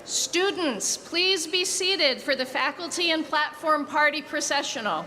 Students, please be seated for the Faculty and Platform Party Processional.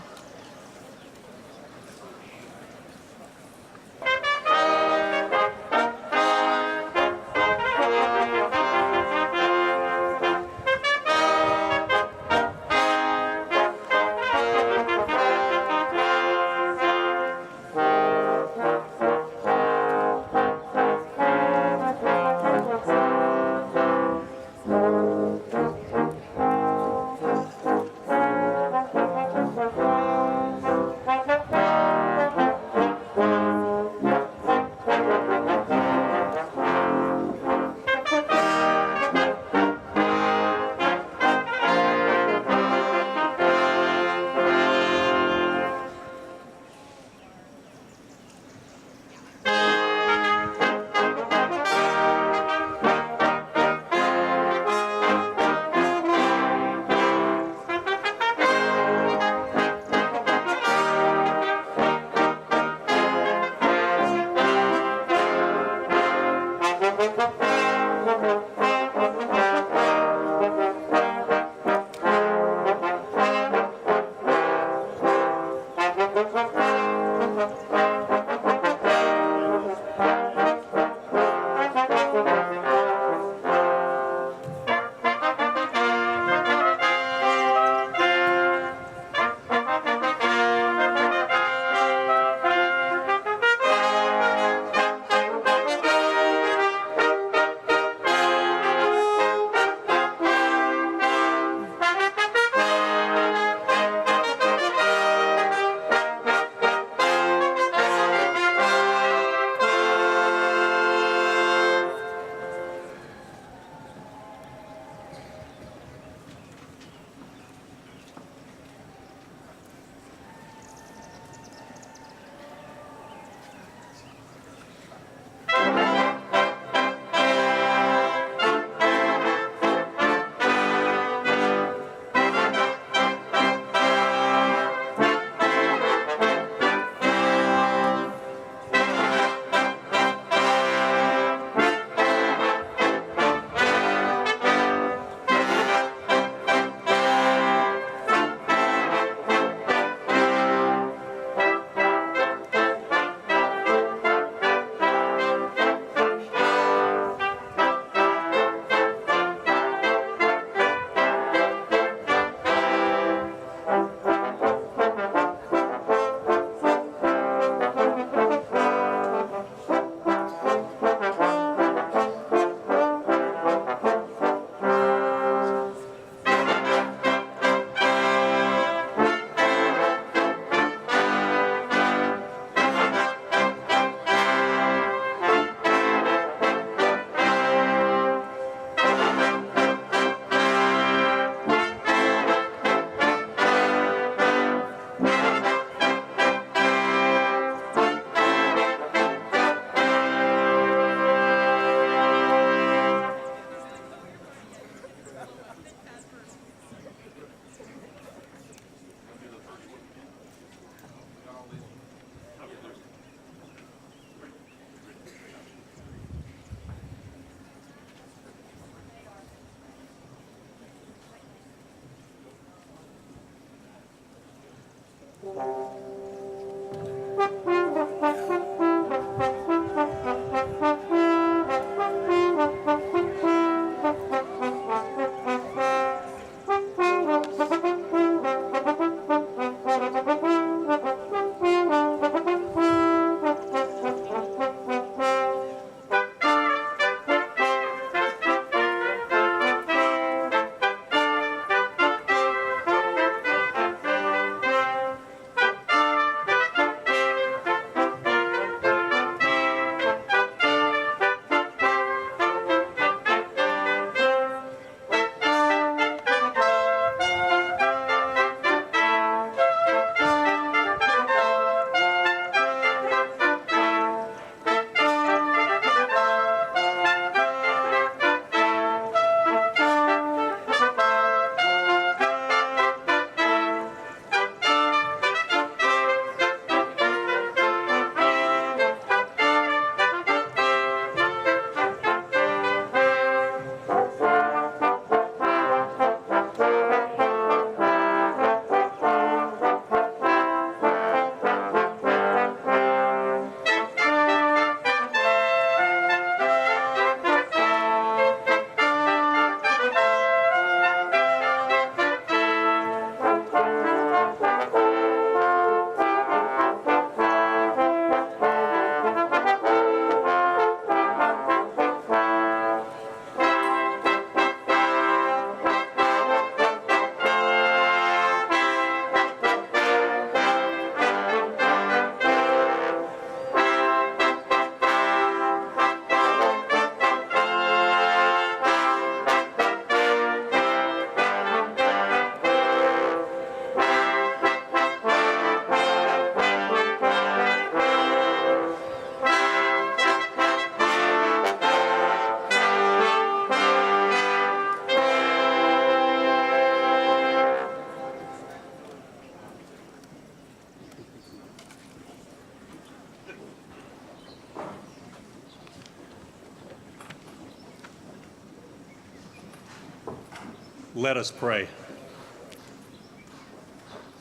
Let us pray.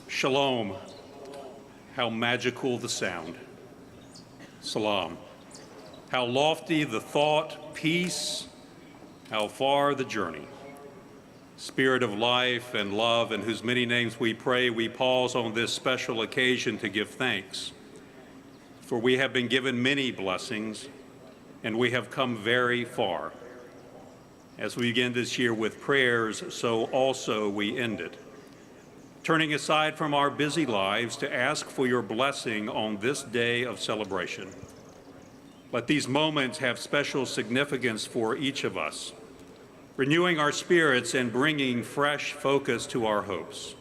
Shalom, how magical the sound. Salam, how lofty the thought. Peace, how far the journey. Spirit of life and love, in whose many names we pray, we pause on this special occasion to give thanks. For we have been given many blessings, and we have come very far. As we begin this year with prayers, so also we end it. Turning aside from our busy lives to ask for your blessing on this day of celebration. Let these moments have special significance for each of us, renewing our spirits and bringing fresh focus to our hopes.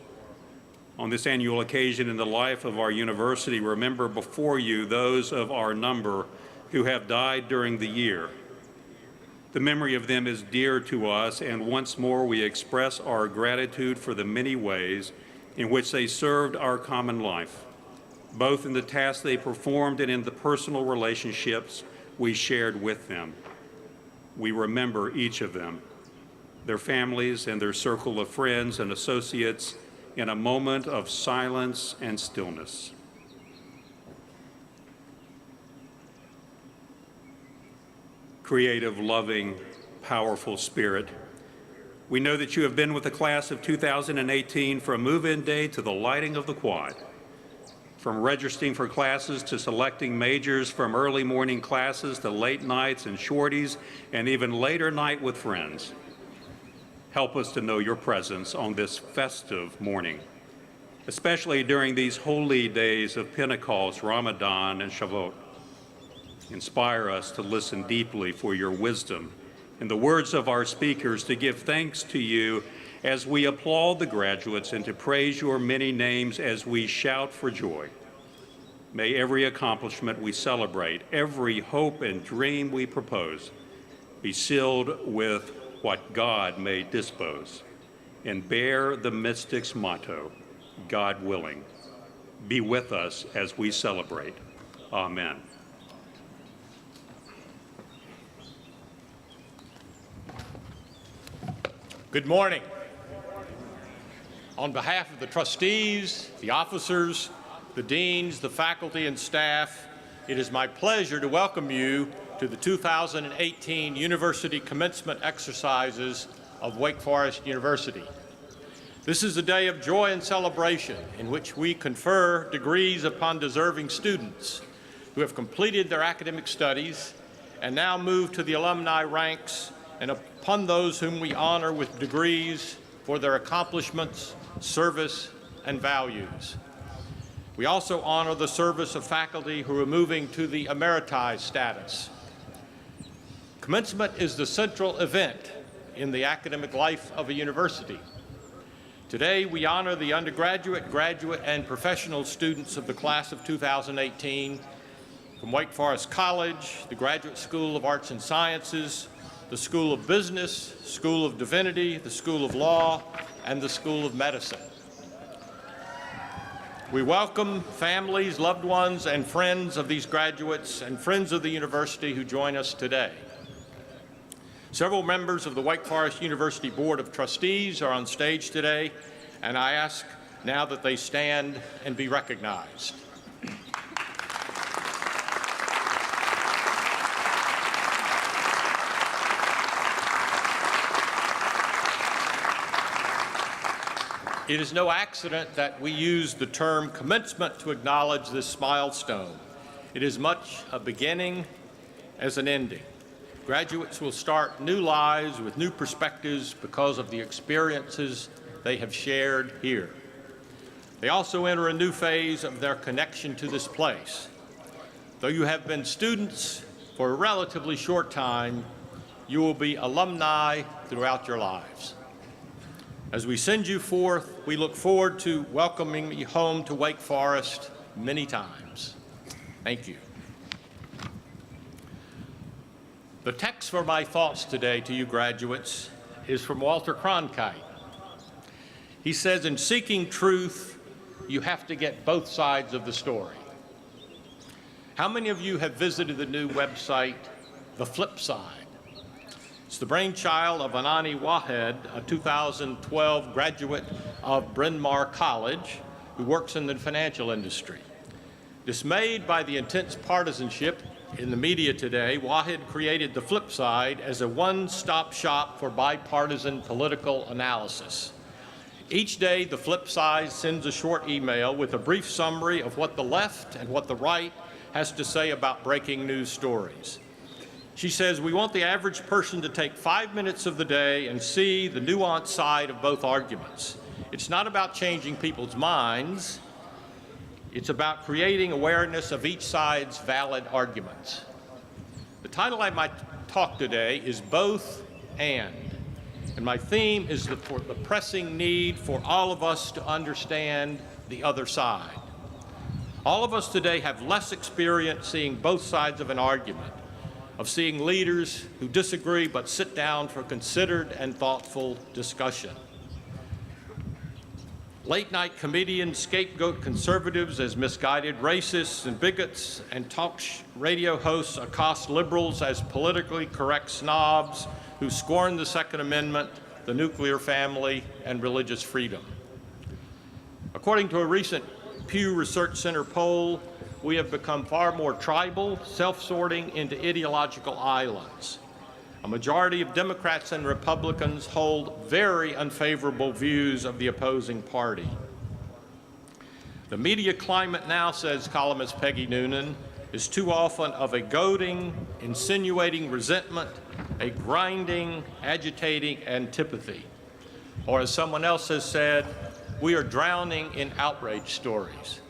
On this annual occasion in the life of our university, remember before you those of our number who have died during the year. The memory of them is dear to us, and once more we express our gratitude for the many ways in which they served our common life, both in the tasks they performed and in the personal relationships we shared with them. We remember each of them, their families and their circle of friends and associates, in a moment of silence and stillness. Creative, loving, powerful Spirit, we know that you have been with the class of 2018 from move-in day to the lighting of the quad, from registering for classes to selecting majors, from early morning classes to late nights and shorties, and even later night with friends. Help us to know your presence on this festive morning, especially during these holy days of Pentecost, Ramadan, and Shavuot. Inspire us to listen deeply for your wisdom, in the words of our speakers, to give thanks to you as we applaud the graduates and to praise your many names as we shout for joy. May every accomplishment we celebrate, every hope and dream we propose, be sealed with what God may dispose, and bear the mystic's motto, God willing. Be with us as we celebrate. Amen. Good morning. On behalf of the trustees, the officers, the deans, the faculty, and staff, it is my pleasure to welcome you to the 2018 University Commencement Exercises of Wake Forest University. This is a day of joy and celebration in which we confer degrees upon deserving students who have completed their academic studies and now move to the alumni ranks, and upon those whom we honor with degrees for their accomplishments, service, and values. We also honor the service of faculty who are moving to the emeritized status. Commencement is the central event in the academic life of a university. Today, we honor the undergraduate, graduate, and professional students of the class of 2018 from Wake Forest College, the Graduate School of Arts and Sciences, the School of Business, School of Divinity, the School of Law, and the School of Medicine. We welcome families, loved ones, and friends of these graduates and friends of the university who join us today. Several members of the Wake Forest University Board of Trustees are on stage today, and I ask now that they stand and be recognized. It is no accident that we use the term commencement to acknowledge this milestone. It is much a beginning as an ending. Graduates will start new lives with new perspectives because of the experiences they have shared here. They also enter a new phase of their connection to this place. Though you have been students for a relatively short time, you will be alumni throughout your lives. As we send you forth, we look forward to welcoming you home to Wake Forest many times. Thank you. The text for my thoughts today to you graduates is from Walter Cronkite. He says, in seeking truth, you have to get both sides of the story. How many of you have visited the new website, The Flip Side? It's the brainchild of Anani Wahed, a 2012 graduate of Bryn Mawr College, who works in the financial industry. Dismayed by the intense partisanship in the media today, Wahed created The Flip Side as a one-stop shop for bipartisan political analysis. Each day, The Flip Side sends a short email with a brief summary of what the left and what the right has to say about breaking news stories. She says, we want the average person to take 5 minutes of the day and see the nuanced side of both arguments. It's not about changing people's minds. It's about creating awareness of each side's valid arguments. The title of my talk today is Both and my theme is the pressing need for all of us to understand the other side. All of us today have less experience seeing both sides of an argument, of seeing leaders who disagree but sit down for considered and thoughtful discussion. Late-night comedians scapegoat conservatives as misguided racists and bigots, and talk radio hosts accost liberals as politically correct snobs who scorn the Second Amendment, the nuclear family, and religious freedom. According to a recent Pew Research Center poll, we have become far more tribal, self-sorting into ideological islands. A majority of Democrats and Republicans hold very unfavorable views of the opposing party. The media climate now, says columnist Peggy Noonan, is too often of a goading, insinuating resentment, a grinding, agitating antipathy. Or as someone else has said, we are drowning in outrage stories.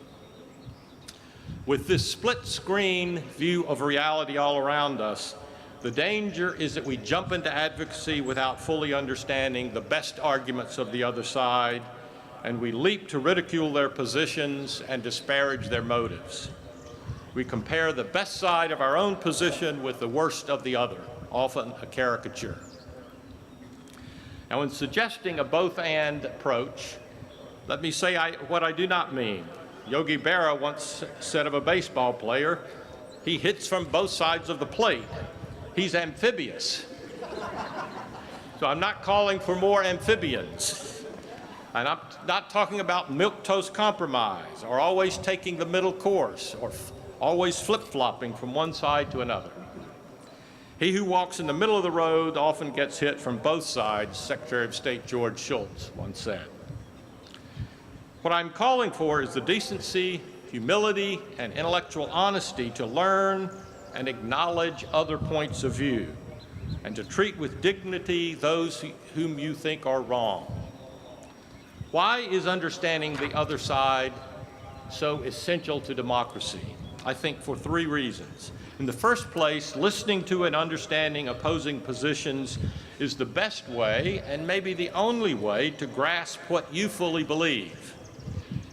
With this split-screen view of reality all around us, the danger is that we jump into advocacy without fully understanding the best arguments of the other side, and we leap to ridicule their positions and disparage their motives. We compare the best side of our own position with the worst of the other, often a caricature. Now, in suggesting a both-and approach, let me say what I do not mean. Yogi Berra once said of a baseball player, he hits from both sides of the plate. He's amphibious. So I'm not calling for more amphibians. And I'm not talking about milquetoast compromise or always taking the middle course or always flip-flopping from one side to another. He who walks in the middle of the road often gets hit from both sides, Secretary of State George Shultz once said. What I'm calling for is the decency, humility, and intellectual honesty to learn and acknowledge other points of view, and to treat with dignity those whom you think are wrong. Why is understanding the other side so essential to democracy? I think for three reasons. In the first place, listening to and understanding opposing positions is the best way, and maybe the only way, to grasp what you fully believe.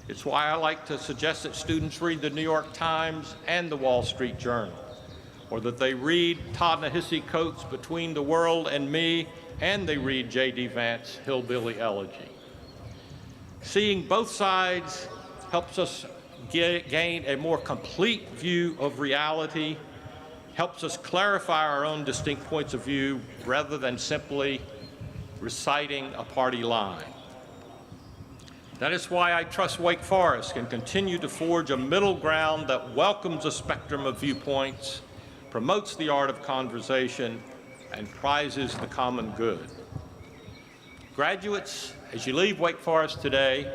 It's why I like to suggest that students read the New York Times and the Wall Street Journal, or that they read Ta-Nehisi Coates' Between the World and Me, and they read J.D. Vance's Hillbilly Elegy. Seeing both sides helps us gain a more complete view of reality, helps us clarify our own distinct points of view rather than simply reciting a party line. That is why I trust Wake Forest can continue to forge a middle ground that welcomes a spectrum of viewpoints, promotes the art of conversation, and prizes the common good. Graduates, as you leave Wake Forest today,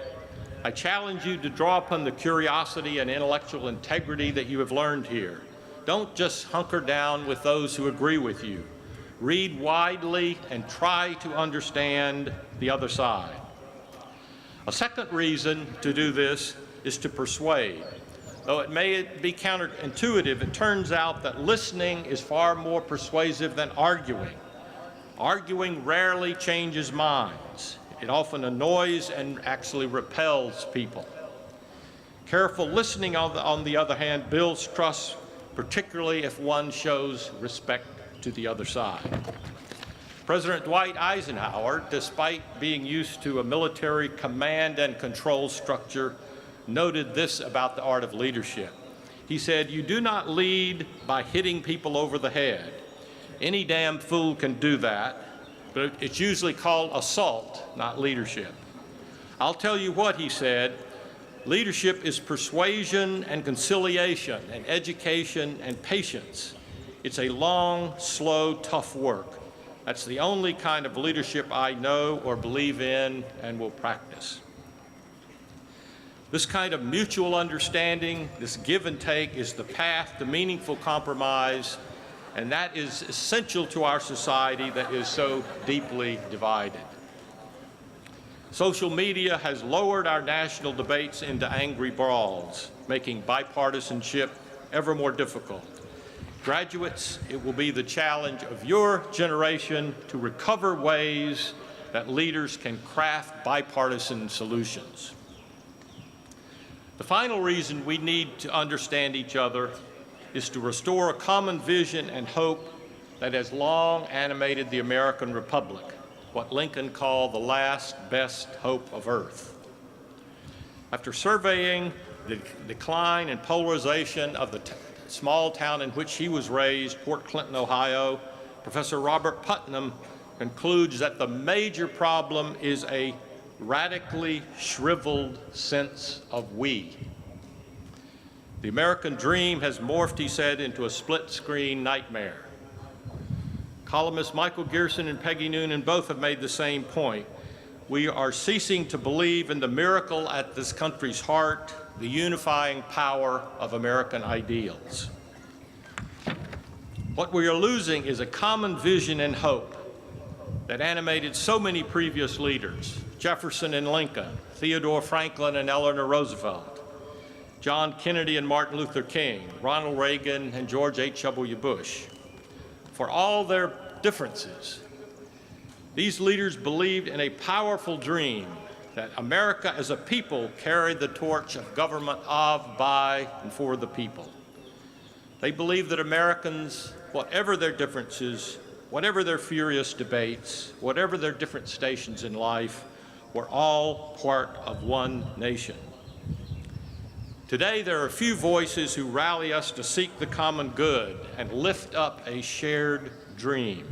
I challenge you to draw upon the curiosity and intellectual integrity that you have learned here. Don't just hunker down with those who agree with you. Read widely and try to understand the other side. A second reason to do this is to persuade. Though it may be counterintuitive, it turns out that listening is far more persuasive than arguing. Arguing rarely changes minds. It often annoys and actually repels people. Careful listening, on the other hand, builds trust, particularly if one shows respect to the other side. President Dwight Eisenhower, despite being used to a military command and control structure, noted this about the art of leadership. He said, "You do not lead by hitting people over the head. Any damn fool can do that, but it's usually called assault, not leadership." I'll tell you what, he said, leadership is persuasion and conciliation and education and patience. It's a long, slow, tough work. That's the only kind of leadership I know or believe in and will practice. This kind of mutual understanding, this give and take, is the path to meaningful compromise, and that is essential to our society that is so deeply divided. Social media has lowered our national debates into angry brawls, making bipartisanship ever more difficult. Graduates, it will be the challenge of your generation to recover ways that leaders can craft bipartisan solutions. The final reason we need to understand each other is to restore a common vision and hope that has long animated the American Republic, what Lincoln called the last best hope of earth. After surveying the decline and polarization of the small town in which he was raised, Port Clinton, Ohio, Professor Robert Putnam concludes that the major problem is a radically shriveled sense of we. The American dream has morphed, he said, into a split-screen nightmare. Columnists Michael Gerson and Peggy Noonan both have made the same point. We are ceasing to believe in the miracle at this country's heart, the unifying power of American ideals. What we are losing is a common vision and hope that animated so many previous leaders, Jefferson and Lincoln, Theodore Franklin and Eleanor Roosevelt, John Kennedy and Martin Luther King, Ronald Reagan and George H.W. Bush. For all their differences, these leaders believed in a powerful dream that America as a people carried the torch of government of, by, and for the people. They believed that Americans, whatever their differences, whatever their furious debates, whatever their different stations in life, were all part of one nation. Today, there are few voices who rally us to seek the common good and lift up a shared dream.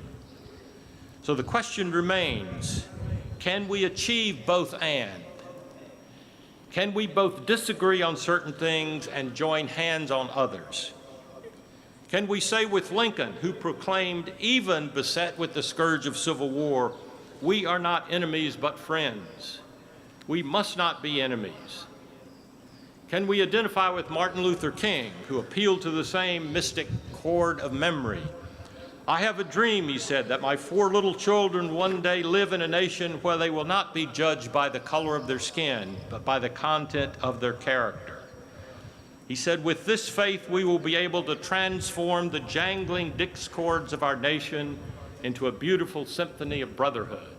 So the question remains, Can we achieve both and? Can we both disagree on certain things and join hands on others? Can we say with Lincoln, who proclaimed, even beset with the scourge of civil war, we are not enemies but friends. We must not be enemies. Can we identify with Martin Luther King, who appealed to the same mystic chord of memory? I have a dream, he said, that my 4 little children one day live in a nation where they will not be judged by the color of their skin, but by the content of their character. He said, with this faith, we will be able to transform the jangling discords of our nation into a beautiful symphony of brotherhood.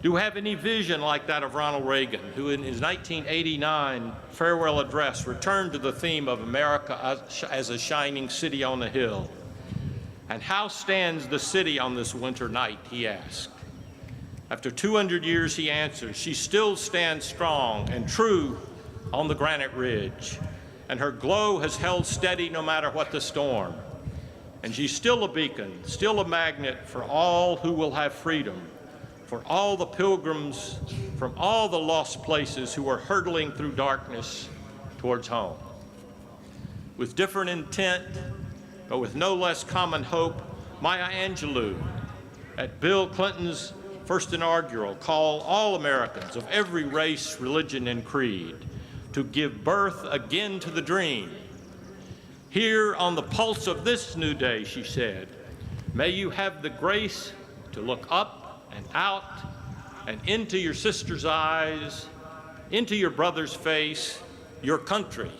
Do we have any vision like that of Ronald Reagan, who in his 1989 farewell address returned to the theme of America as a shining city on a hill? And how stands the city on this winter night, he asked. After 200 years, he answers, she still stands strong and true on the granite ridge, and her glow has held steady no matter what the storm. And she's still a beacon, still a magnet for all who will have freedom, for all the pilgrims from all the lost places who are hurtling through darkness towards home. With different intent, but with no less common hope, Maya Angelou, at Bill Clinton's first inaugural, called all Americans of every race, religion, and creed to give birth again to the dream. Here on the pulse of this new day, she said, may you have the grace to look up and out and into your sister's eyes, into your brother's face, your country,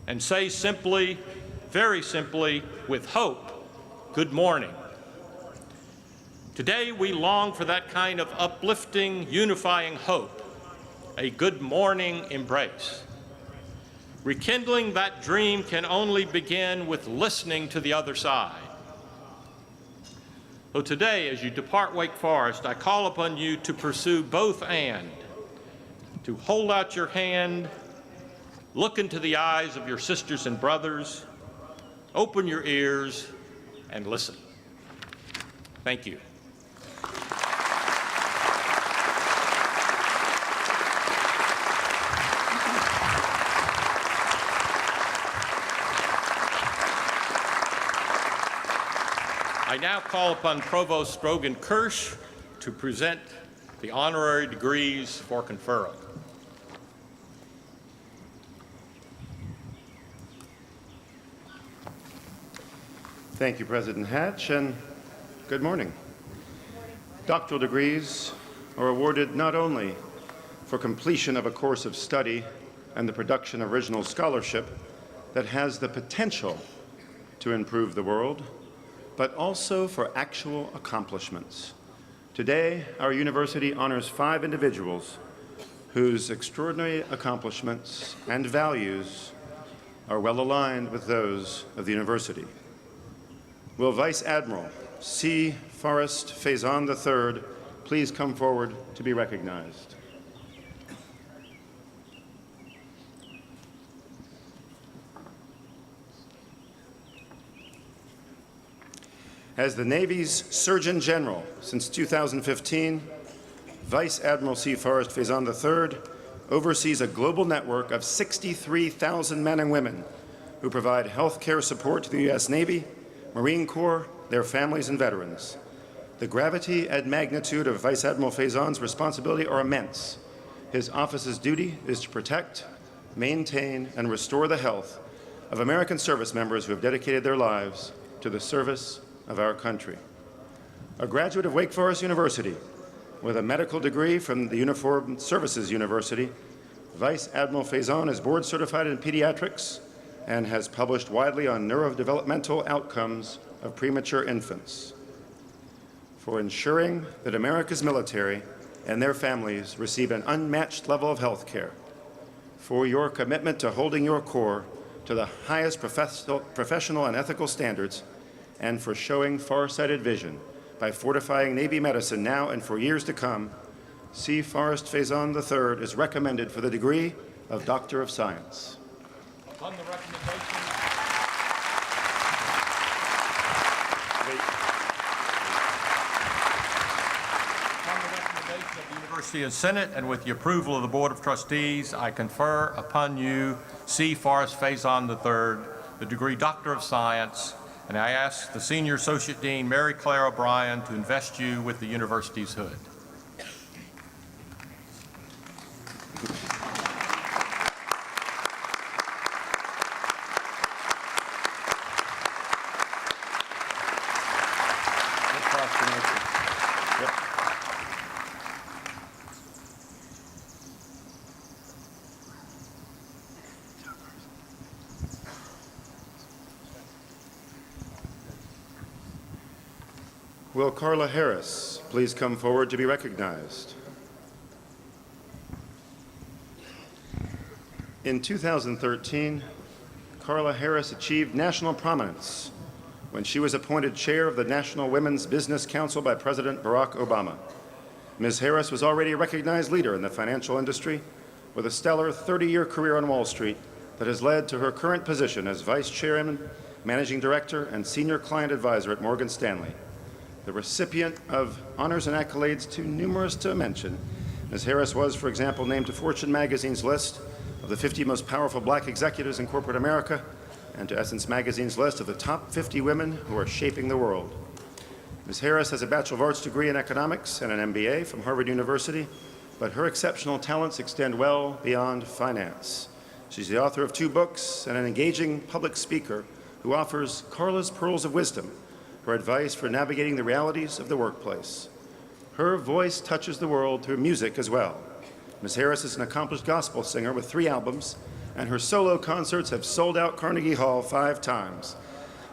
and say simply, very simply, with hope, good morning. Today we long for that kind of uplifting, unifying hope, a good morning embrace. Rekindling that dream can only begin with listening to the other side. So today, as you depart Wake Forest, I call upon you to pursue both and, to hold out your hand, look into the eyes of your sisters and brothers, open your ears, and listen. Thank you. I now call upon Provost Grogan Kirsch to present the honorary degrees for conferral. Thank you, President Hatch, and good morning. Doctoral degrees are awarded not only for completion of a course of study and the production of original scholarship that has the potential to improve the world, but also for actual accomplishments. Today, our university honors 5 individuals whose extraordinary accomplishments and values are well aligned with those of the university. Will Vice Admiral C. Forrest Faison III please come forward to be recognized? As the Navy's Surgeon General since 2015, Vice Admiral C. Forrest Faison III oversees a global network of 63,000 men and women who provide health care support to the U.S. Navy, Marine Corps, their families, and veterans. The gravity and magnitude of Vice Admiral Faison's responsibility are immense. His office's duty is to protect, maintain, and restore the health of American service members who have dedicated their lives to the service of our country. A graduate of Wake Forest University with a medical degree from the Uniformed Services University, Vice Admiral Faison is board certified in pediatrics and has published widely on neurodevelopmental outcomes of premature infants. For ensuring that America's military and their families receive an unmatched level of health care, for your commitment to holding your Corps to the highest professional and ethical standards, and for showing far-sighted vision by fortifying Navy medicine now and for years to come, C. Forrest Faison III is recommended for the degree of Doctor of Science. Upon the recommendation, of the University and Senate, and with the approval of the Board of Trustees, I confer upon you C. Forrest Faison III, the degree Doctor of Science, and I ask the Senior Associate Dean, Mary Claire O'Brien, to invest you with the university's hood. Will Carla Harris please come forward to be recognized? In 2013, Carla Harris achieved national prominence when she was appointed chair of the National Women's Business Council by President Barack Obama. Ms. Harris was already a recognized leader in the financial industry with a stellar 30-year career on Wall Street that has led to her current position as Vice Chairman, Managing Director, and Senior Client Advisor at Morgan Stanley. The recipient of honors and accolades too numerous to mention, Ms. Harris was, for example, named to Fortune magazine's list of the 50 most powerful black executives in corporate America and to Essence magazine's list of the top 50 women who are shaping the world. Ms. Harris has a Bachelor of Arts degree in economics and an MBA from Harvard University, but her exceptional talents extend well beyond finance. She's the author of 2 books and an engaging public speaker who offers Carla's Pearls of Wisdom, her advice for navigating the realities of the workplace. Her voice touches the world through music as well. Ms. Harris is an accomplished gospel singer with 3 albums, and her solo concerts have sold out Carnegie Hall 5 times.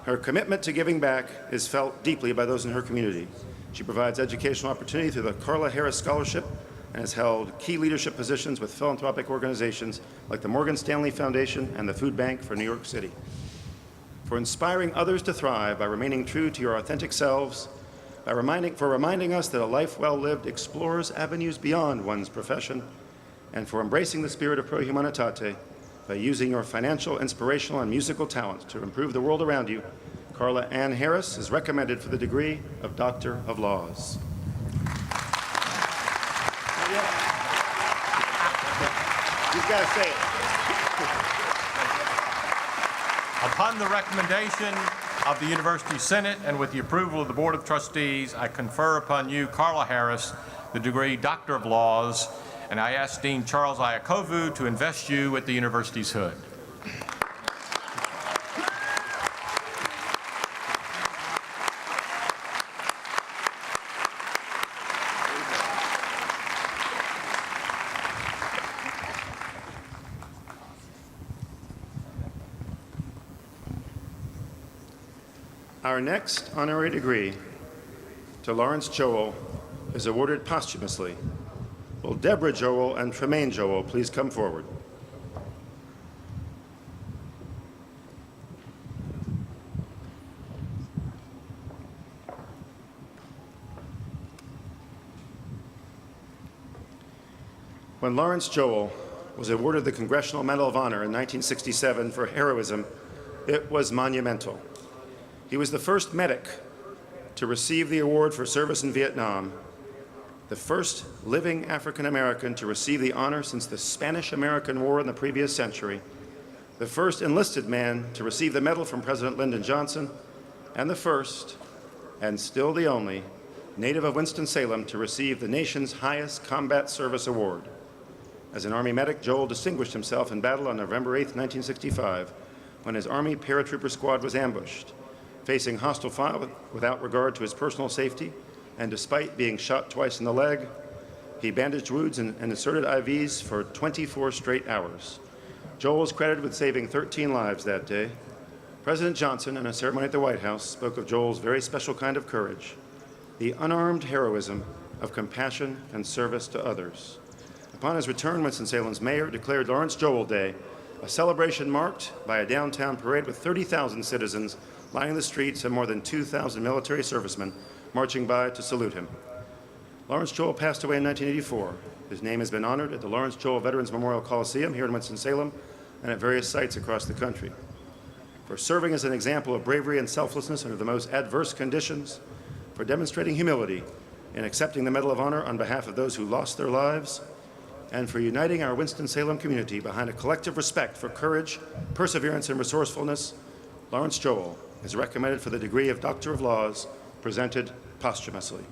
Her commitment to giving back is felt deeply by those in her community. She provides educational opportunity through the Carla Harris Scholarship and has held key leadership positions with philanthropic organizations like the Morgan Stanley Foundation and the Food Bank for New York City. For inspiring others to thrive by remaining true to your authentic selves, for reminding us that a life well lived explores avenues beyond one's profession, and for embracing the spirit of pro humanitate by using your financial, inspirational, and musical talents to improve the world around you, Carla Ann Harris is recommended for the degree of Doctor of Laws. You've got to say it. Upon the recommendation of the University Senate and with the approval of the Board of Trustees, I confer upon you, Carla Harris, the degree Doctor of Laws, and I ask Dean Charles Iacovu to invest you with the university's hood. Our next honorary degree to Lawrence Joel is awarded posthumously. Will Deborah Joel and Tremaine Joel please come forward? When Lawrence Joel was awarded the Congressional Medal of Honor in 1967 for heroism, it was monumental. He was the first medic to receive the award for service in Vietnam, the first living African American to receive the honor since the Spanish-American War in the previous century, the first enlisted man to receive the medal from President Lyndon Johnson, and the first, and still the only, native of Winston-Salem to receive the nation's highest combat service award. As an Army medic, Joel distinguished himself in battle on November 8, 1965, when his Army paratrooper squad was ambushed. Facing hostile fire without regard to his personal safety, and despite being shot twice in the leg, he bandaged wounds and inserted IVs for 24 straight hours. Joel is credited with saving 13 lives that day. President Johnson, in a ceremony at the White House, spoke of Joel's very special kind of courage, the unarmed heroism of compassion and service to others. Upon his return, Winston-Salem's mayor declared Lawrence Joel Day, a celebration marked by a downtown parade with 30,000 citizens lining the streets and more than 2,000 military servicemen marching by to salute him. Lawrence Joel passed away in 1984. His name has been honored at the Lawrence Joel Veterans Memorial Coliseum here in Winston-Salem and at various sites across the country. For serving as an example of bravery and selflessness under the most adverse conditions, for demonstrating humility in accepting the Medal of Honor on behalf of those who lost their lives, and for uniting our Winston-Salem community behind a collective respect for courage, perseverance, and resourcefulness, Lawrence Joel is recommended for the degree of Doctor of Laws, presented posthumously.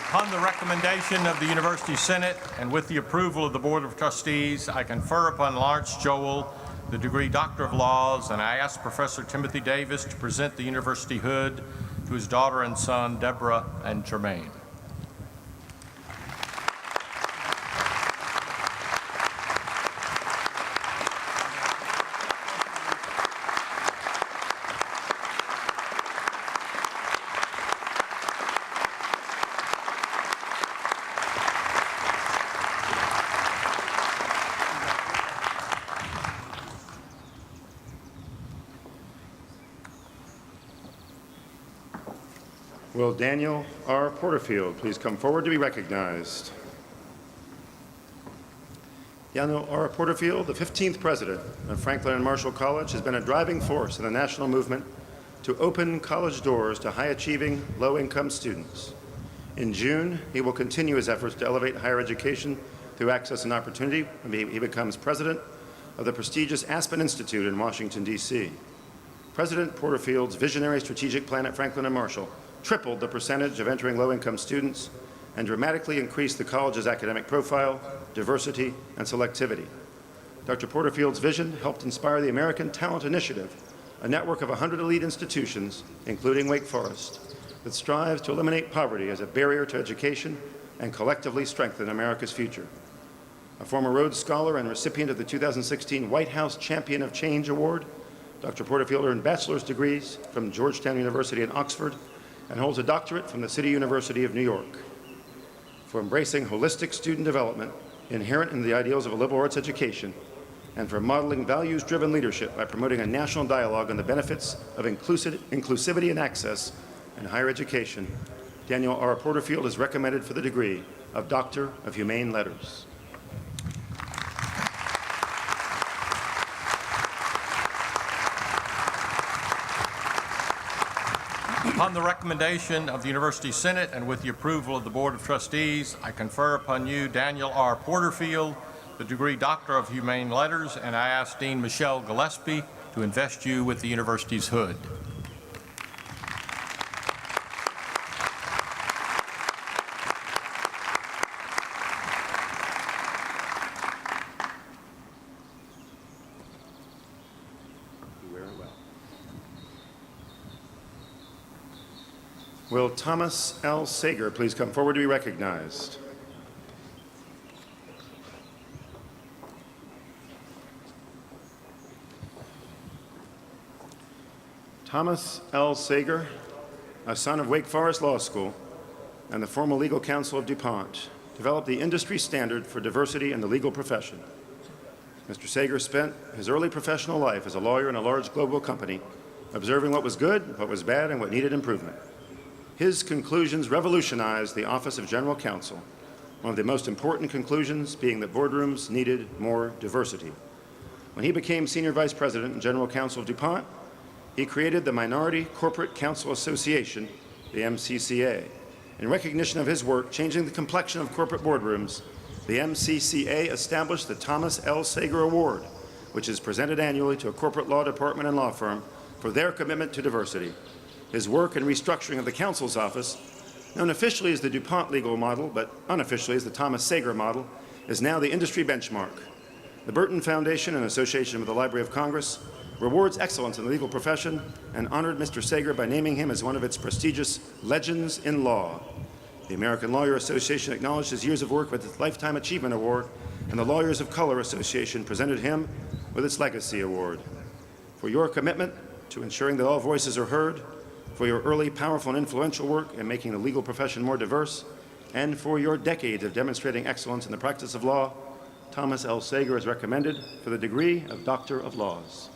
Upon the recommendation of the University Senate and with the approval of the Board of Trustees, I confer upon Lawrence Joel the degree Doctor of Laws, and I ask Professor Timothy Davis to present the university hood to his daughter and son, Deborah and Jermaine. Will Daniel R. Porterfield please come forward to be recognized? Daniel R. Porterfield, the 15th president of Franklin and Marshall College, has been a driving force in the national movement to open college doors to high-achieving, low-income students. In June, he will continue his efforts to elevate higher education through access and opportunity when he becomes president of the prestigious Aspen Institute in Washington, D.C. President Porterfield's visionary strategic plan at Franklin and Marshall tripled the percentage of entering low-income students and dramatically increased the college's academic profile, diversity, and selectivity. Dr. Porterfield's vision helped inspire the American Talent Initiative, a network of 100 elite institutions, including Wake Forest, that strives to eliminate poverty as a barrier to education and collectively strengthen America's future. A former Rhodes Scholar and recipient of the 2016 White House Champion of Change Award, Dr. Porterfield earned bachelor's degrees from Georgetown University in Oxford and holds a doctorate from the City University of New York. For embracing holistic student development inherent in the ideals of a liberal arts education, and for modeling values-driven leadership by promoting a national dialogue on the benefits of inclusivity and access in higher education, Daniel R. Porterfield is recommended for the degree of Doctor of Humane Letters. Upon the recommendation of the University Senate and with the approval of the Board of Trustees, I confer upon you, Daniel R. Porterfield, the degree Doctor of Humane Letters, and I ask Dean Michelle Gillespie to invest you with the university's hood. Will Thomas L. Sager please come forward to be recognized? Thomas L. Sager, a son of Wake Forest Law School and the former legal counsel of DuPont, developed the industry standard for diversity in the legal profession. Mr. Sager spent his early professional life as a lawyer in a large global company, observing what was good, what was bad, and what needed improvement. His conclusions revolutionized the Office of General Counsel, one of the most important conclusions being that boardrooms needed more diversity. When he became Senior Vice President and General Counsel of DuPont, he created the Minority Corporate Counsel Association, the MCCA. In recognition of his work changing the complexion of corporate boardrooms, the MCCA established the Thomas L. Sager Award, which is presented annually to a corporate law department and law firm for their commitment to diversity. His work in restructuring of the counsel's office, known officially as the DuPont legal model, but unofficially as the Thomas Sager model, is now the industry benchmark. The Burton Foundation, in association with the Library of Congress, rewards excellence in the legal profession and honored Mr. Sager by naming him as one of its prestigious Legends in Law. The American Lawyer Association acknowledged his years of work with its Lifetime Achievement Award, and the Lawyers of Color Association presented him with its Legacy Award. For your commitment to ensuring that all voices are heard, for your early, powerful, and influential work in making the legal profession more diverse, and for your decades of demonstrating excellence in the practice of law, Thomas L. Sager is recommended for the degree of Doctor of Laws.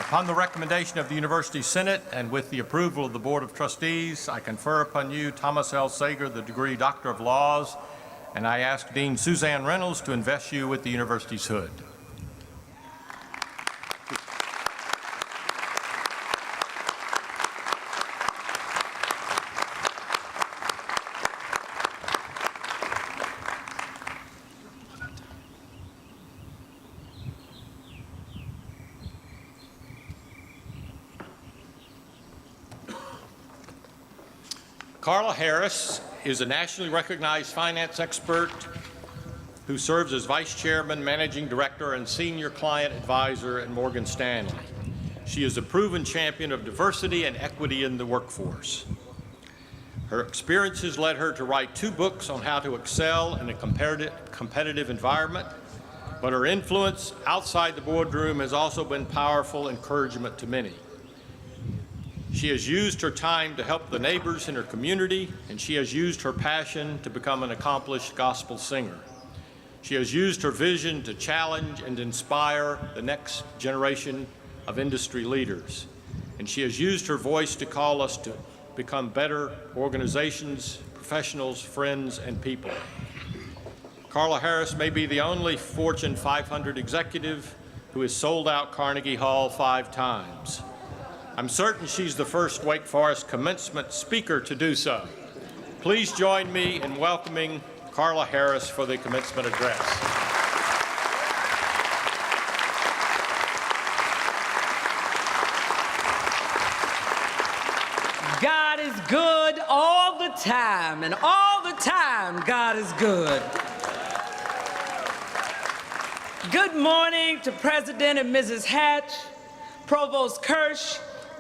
Upon the recommendation of the University Senate and with the approval of the Board of Trustees, I confer upon you, Thomas L. Sager, the degree Doctor of Laws, and I ask Dean Suzanne Reynolds to invest you with the university's hood. Carla Harris is a nationally recognized finance expert who serves as Vice Chairman, Managing Director, and Senior Client Advisor at Morgan Stanley. She is a proven champion of diversity and equity in the workforce. Her experiences led her to write 2 books on how to excel in a competitive environment, but her influence outside the boardroom has also been powerful encouragement to many. She has used her time to help the neighbors in her community, and she has used her passion to become an accomplished gospel singer. She has used her vision to challenge and inspire the next generation of industry leaders. And she has used her voice to call us to become better organizations, professionals, friends, and people. Carla Harris may be the only Fortune 500 executive who has sold out Carnegie Hall 5 times. I'm certain she's the first Wake Forest commencement speaker to do so. Please join me in welcoming Carla Harris for the commencement address. God is good all the time, and all the time God is good. Good morning to President and Mrs. Hatch, Provost Kirsch,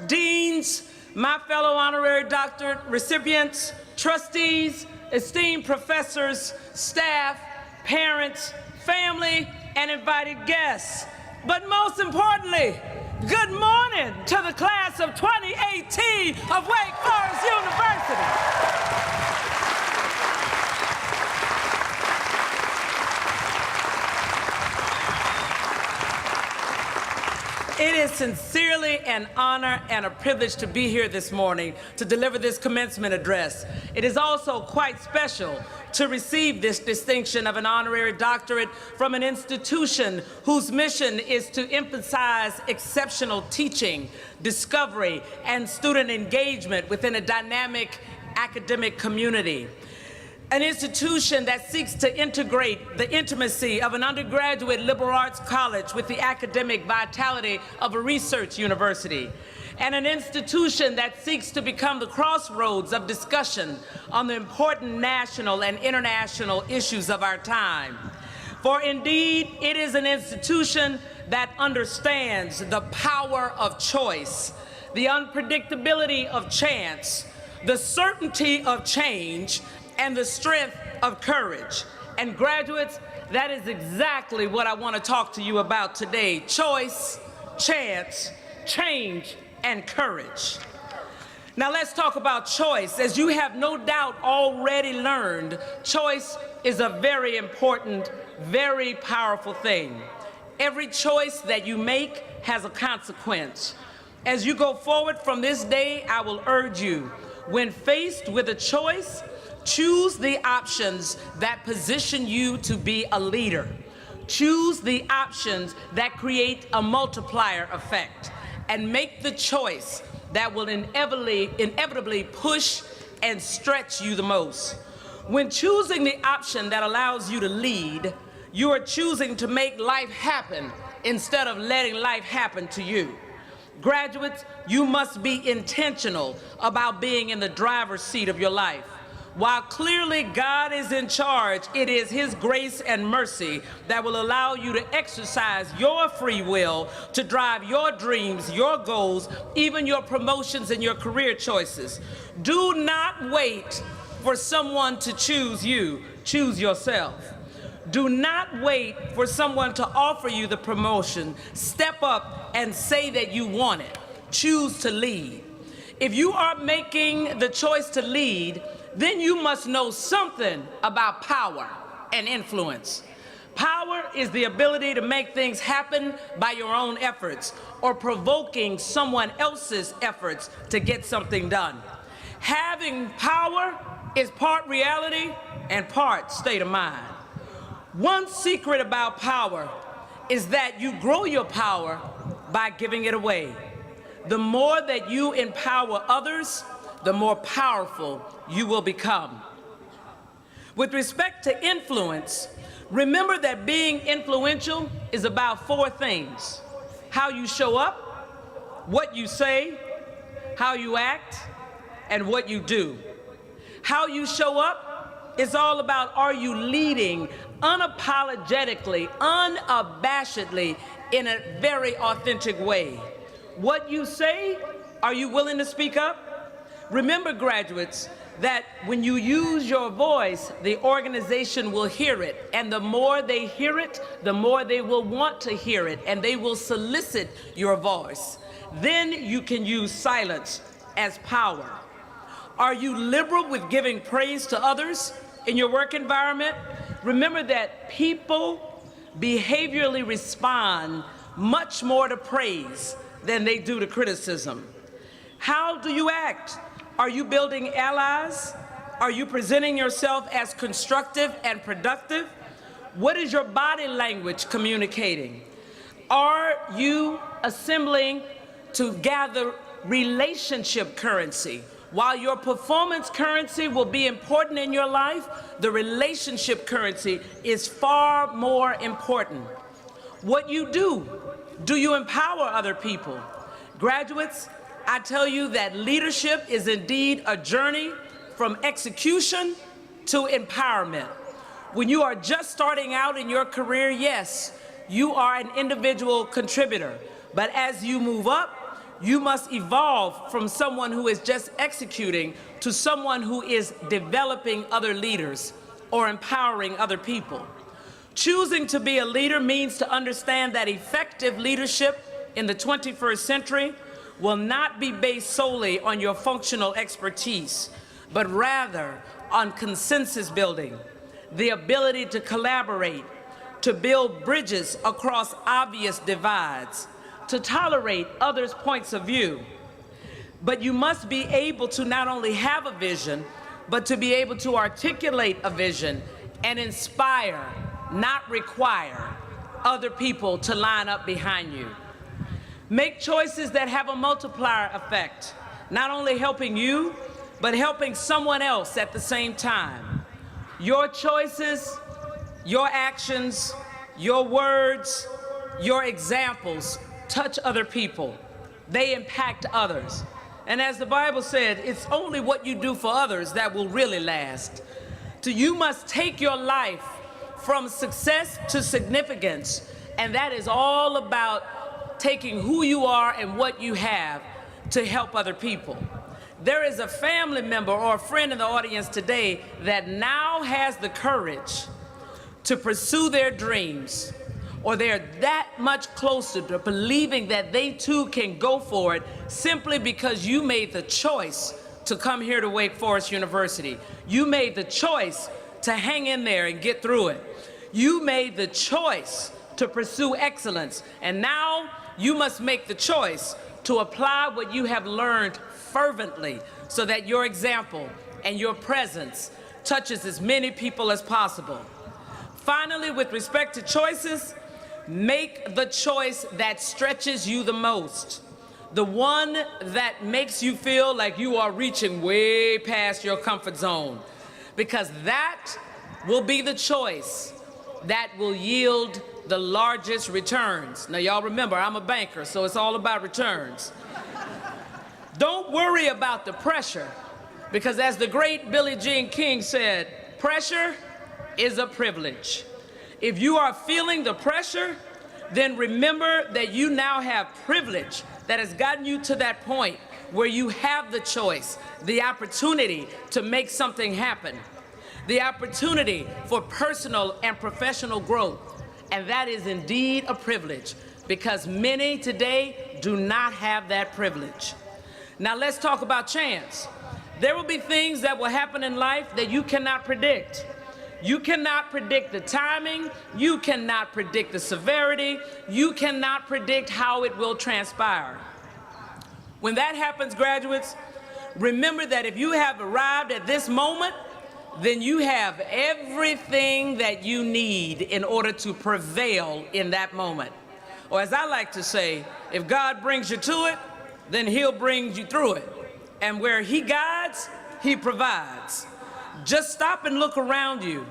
deans, my fellow honorary doctorate recipients, trustees, esteemed professors, staff, parents, family, and invited guests. But most importantly, good morning to the class of 2018 of Wake Forest University. It is sincerely an honor and a privilege to be here this morning to deliver this commencement address. It is also quite special to receive this distinction of an honorary doctorate from an institution whose mission is to emphasize exceptional teaching, discovery, and student engagement within a dynamic academic community. An institution that seeks to integrate the intimacy of an undergraduate liberal arts college with the academic vitality of a research university, and an institution that seeks to become the crossroads of discussion on the important national and international issues of our time. For indeed, it is an institution that understands the power of choice, the unpredictability of chance, the certainty of change, and the strength of courage. And graduates, that is exactly what I want to talk to you about today: choice, chance, change, and courage. Now let's talk about choice. As you have no doubt already learned, choice is a very important, very powerful thing. Every choice that you make has a consequence. As you go forward from this day, I will urge you, when faced with a choice, choose the options that position you to be a leader. Choose the options that create a multiplier effect, and make the choice that will inevitably push and stretch you the most. When choosing the option that allows you to lead, you are choosing to make life happen instead of letting life happen to you. Graduates, you must be intentional about being in the driver's seat of your life. While clearly God is in charge, it is His grace and mercy that will allow you to exercise your free will to drive your dreams, your goals, even your promotions and your career choices. Do not wait for someone to choose you. Choose yourself. Do not wait for someone to offer you the promotion. Step up and say that you want it. Choose to lead. If you are making the choice to lead, then you must know something about power and influence. Power is the ability to make things happen by your own efforts or provoking someone else's efforts to get something done. Having power is part reality and part state of mind. One secret about power is that you grow your power by giving it away. The more that you empower others, the more powerful you will become. With respect to influence, remember that being influential is about four things: how you show up, what you say, how you act, and what you do. How you show up is all about, are you leading unapologetically, unabashedly, in a very authentic way? What you say, are you willing to speak up? Remember, graduates, that when you use your voice, the organization will hear it. And the more they hear it, the more they will want to hear it, and they will solicit your voice. Then you can use silence as power. Are you liberal with giving praise to others in your work environment? Remember that people behaviorally respond much more to praise than they do to criticism. How do you act? Are you building allies? Are you presenting yourself as constructive and productive? What is your body language communicating? Are you assembling to gather relationship currency? While your performance currency will be important in your life, the relationship currency is far more important. What you do you empower other people? Graduates, I tell you that leadership is indeed a journey from execution to empowerment. When you are just starting out in your career, yes, you are an individual contributor. But as you move up, you must evolve from someone who is just executing to someone who is developing other leaders or empowering other people. Choosing to be a leader means to understand that effective leadership in the 21st century will not be based solely on your functional expertise, but rather on consensus building, the ability to collaborate, to build bridges across obvious divides, to tolerate others' points of view. But you must be able to not only have a vision, but to be able to articulate a vision and inspire, not require, other people to line up behind you. Make choices that have a multiplier effect, not only helping you, but helping someone else at the same time. Your choices, your actions, your words, your examples touch other people. They impact others. And as the Bible said, it's only what you do for others that will really last. So you must take your life from success to significance, and that is all about taking who you are and what you have to help other people. There is a family member or a friend in the audience today that now has the courage to pursue their dreams, or they're that much closer to believing that they too can go for it simply because you made the choice to come here to Wake Forest University. You made the choice to hang in there and get through it. You made the choice to pursue excellence, and now you must make the choice to apply what you have learned fervently so that your example and your presence touches as many people as possible. Finally, with respect to choices, make the choice that stretches you the most, the one that makes you feel like you are reaching way past your comfort zone, because that will be the choice that will yield the largest returns. Now, y'all remember, I'm a banker, so it's all about returns. Don't worry about the pressure, because as the great Billie Jean King said, pressure is a privilege. If you are feeling the pressure, then remember that you now have privilege that has gotten you to that point where you have the choice, the opportunity to make something happen, the opportunity for personal and professional growth. And that is indeed a privilege, because many today do not have that privilege. Now let's talk about chance. There will be things that will happen in life that you cannot predict. You cannot predict the timing. You cannot predict the severity. You cannot predict how it will transpire. When that happens, graduates, remember that if you have arrived at this moment, then you have everything that you need in order to prevail in that moment. Or as I like to say, if God brings you to it, then he'll bring you through it. And where he guides, he provides. Just stop and look around you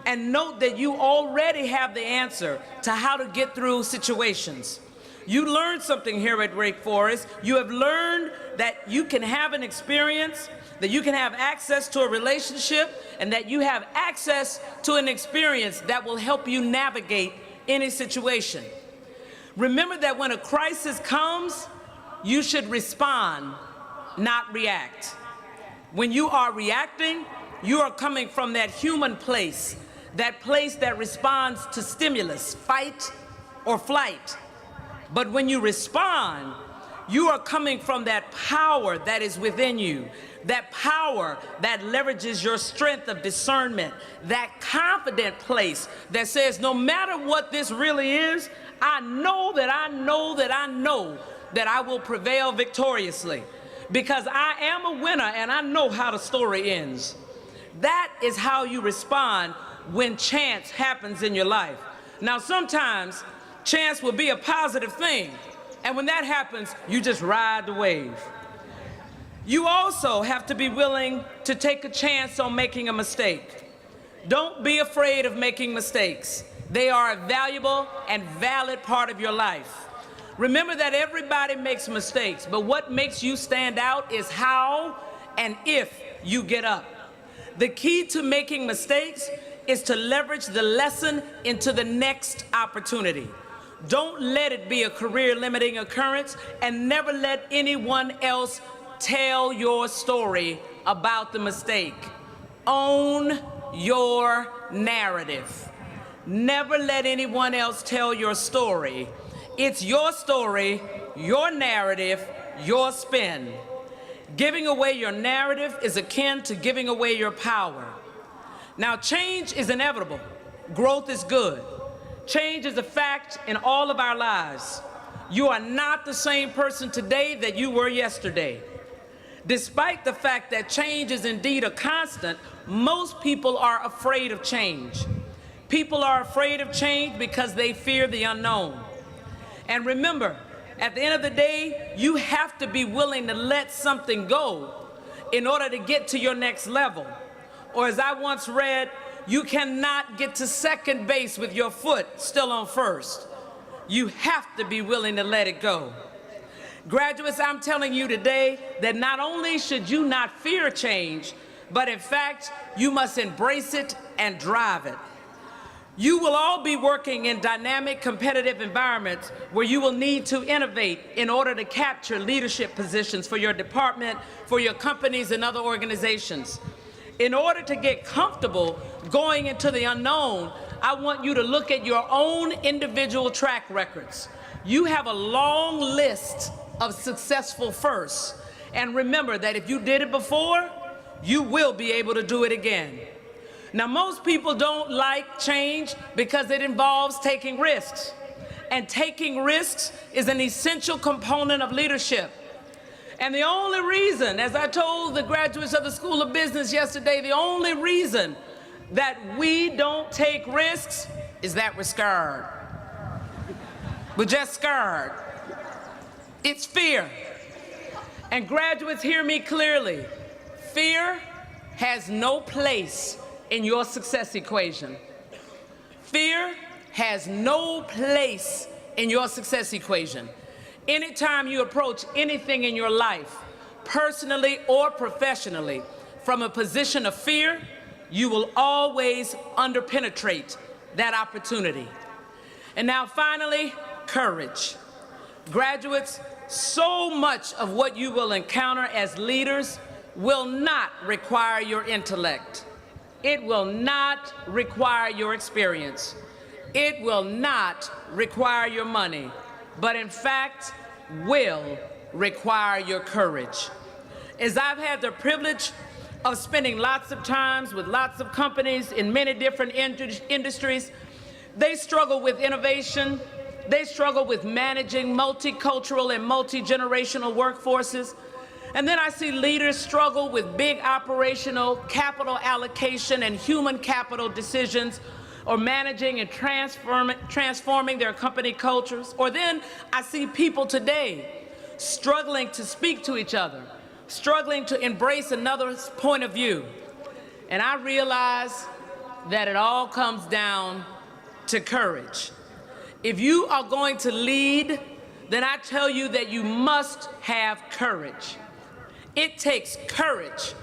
and note that you already have the answer to how to get through situations. You learned something here at Wake Forest. You have learned that you can have an experience, that you can have access to a relationship, and that you have access to an experience that will help you navigate any situation. Remember that when a crisis comes, you should respond, not react. When you are reacting, you are coming from that human place that responds to stimulus, fight or flight. But when you respond, you are coming from that power that is within you, that power that leverages your strength of discernment, that confident place that says, no matter what this really is, I know that I will prevail victoriously because I am a winner and I know how the story ends. That is how you respond when chance happens in your life. Now, sometimes chance will be a positive thing, and when that happens, you just ride the wave. You also have to be willing to take a chance on making a mistake. Don't be afraid of making mistakes. They are a valuable and valid part of your life. Remember that everybody makes mistakes, but what makes you stand out is how and if you get up. The key to making mistakes is to leverage the lesson into the next opportunity. Don't let it be a career-limiting occurrence, and never let anyone else tell your story about the mistake. Own your narrative. Never let anyone else tell your story. It's your story, your narrative, your spin. Giving away your narrative is akin to giving away your power. Now, change is inevitable. Growth is good. Change is a fact in all of our lives. You are not the same person today that you were yesterday. Despite the fact that change is indeed a constant, most people are afraid of change. People are afraid of change because they fear the unknown. And remember, at the end of the day, you have to be willing to let something go in order to get to your next level. Or as I once read, you cannot get to second base with your foot still on first. You have to be willing to let it go. Graduates, I'm telling you today that not only should you not fear change, but in fact, you must embrace it and drive it. You will all be working in dynamic, competitive environments where you will need to innovate in order to capture leadership positions for your department, for your companies, and other organizations. In order to get comfortable going into the unknown, I want you to look at your own individual track records. You have a long list of successful firsts. And remember that if you did it before, you will be able to do it again. Now, most people don't like change because it involves taking risks. And taking risks is an essential component of leadership. And the only reason, as I told the graduates of the School of Business yesterday, the only reason that we don't take risks is that we're scared. We're just scared. It's fear. And graduates, hear me clearly. Fear has no place in your success equation. Fear has no place in your success equation. Anytime you approach anything in your life, personally or professionally, from a position of fear, you will always underpenetrate that opportunity. And now finally, courage. Graduates, so much of what you will encounter as leaders will not require your intellect. It will not require your experience. It will not require your money, but in fact will require your courage. As I've had the privilege of spending lots of times with lots of companies in many different industries. They struggle with innovation. They struggle with managing multicultural and multi-generational workforces. And then I see leaders struggle with big operational capital allocation and human capital decisions, or managing and transforming their company cultures. Or then I see people today struggling to speak to each other, struggling to embrace another's point of view. And I realize that it all comes down to courage. If you are going to lead, then I tell you that you must have courage. It takes courage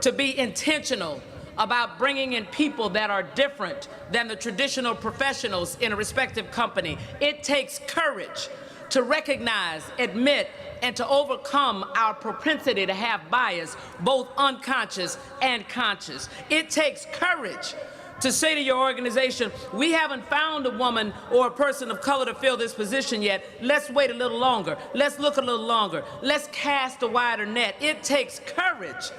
to be intentional about bringing in people that are different than the traditional professionals in a respective company. It takes courage to recognize, admit, and to overcome our propensity to have bias, both unconscious and conscious. It takes courage to say to your organization, we haven't found a woman or a person of color to fill this position yet. Let's wait a little longer. Let's look a little longer. Let's cast a wider net. It takes courage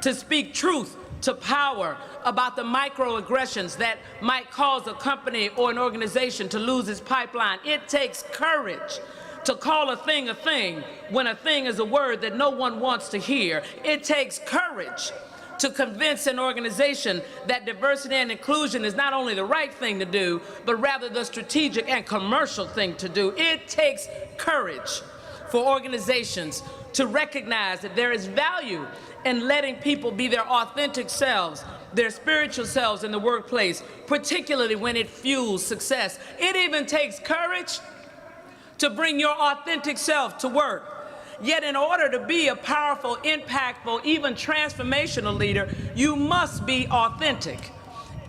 to speak truth to power about the microaggressions that might cause a company or an organization to lose its pipeline. It takes courage to call a thing when a thing is a word that no one wants to hear. It takes courage to convince an organization that diversity and inclusion is not only the right thing to do, but rather the strategic and commercial thing to do. It takes courage for organizations to recognize that there is value in letting people be their authentic selves, their spiritual selves in the workplace, particularly when it fuels success. It even takes courage to bring your authentic self to work. Yet in order to be a powerful, impactful, even transformational leader, you must be authentic.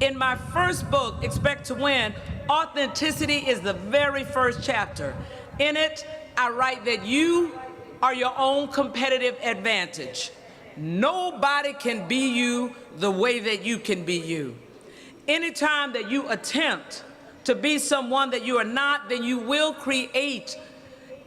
In my first book, Expect to Win, authenticity is the very first chapter. In it, I write that you are your own competitive advantage. Nobody can be you the way that you can be you. Anytime that you attempt to be someone that you are not, then you will create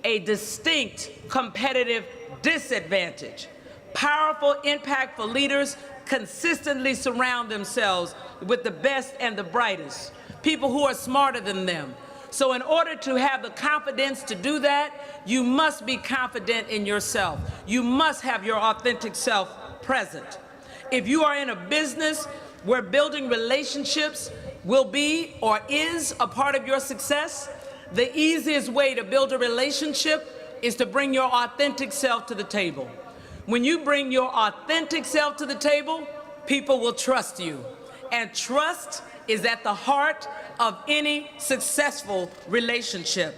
a distinct competitive disadvantage. Powerful, impactful leaders consistently surround themselves with the best and the brightest, people who are smarter than them. So in order to have the confidence to do that, you must be confident in yourself. You must have your authentic self present. If you are in a business where building relationships will be or is a part of your success, the easiest way to build a relationship is to bring your authentic self to the table. When you bring your authentic self to the table, people will trust you. And trust is at the heart of any successful relationship.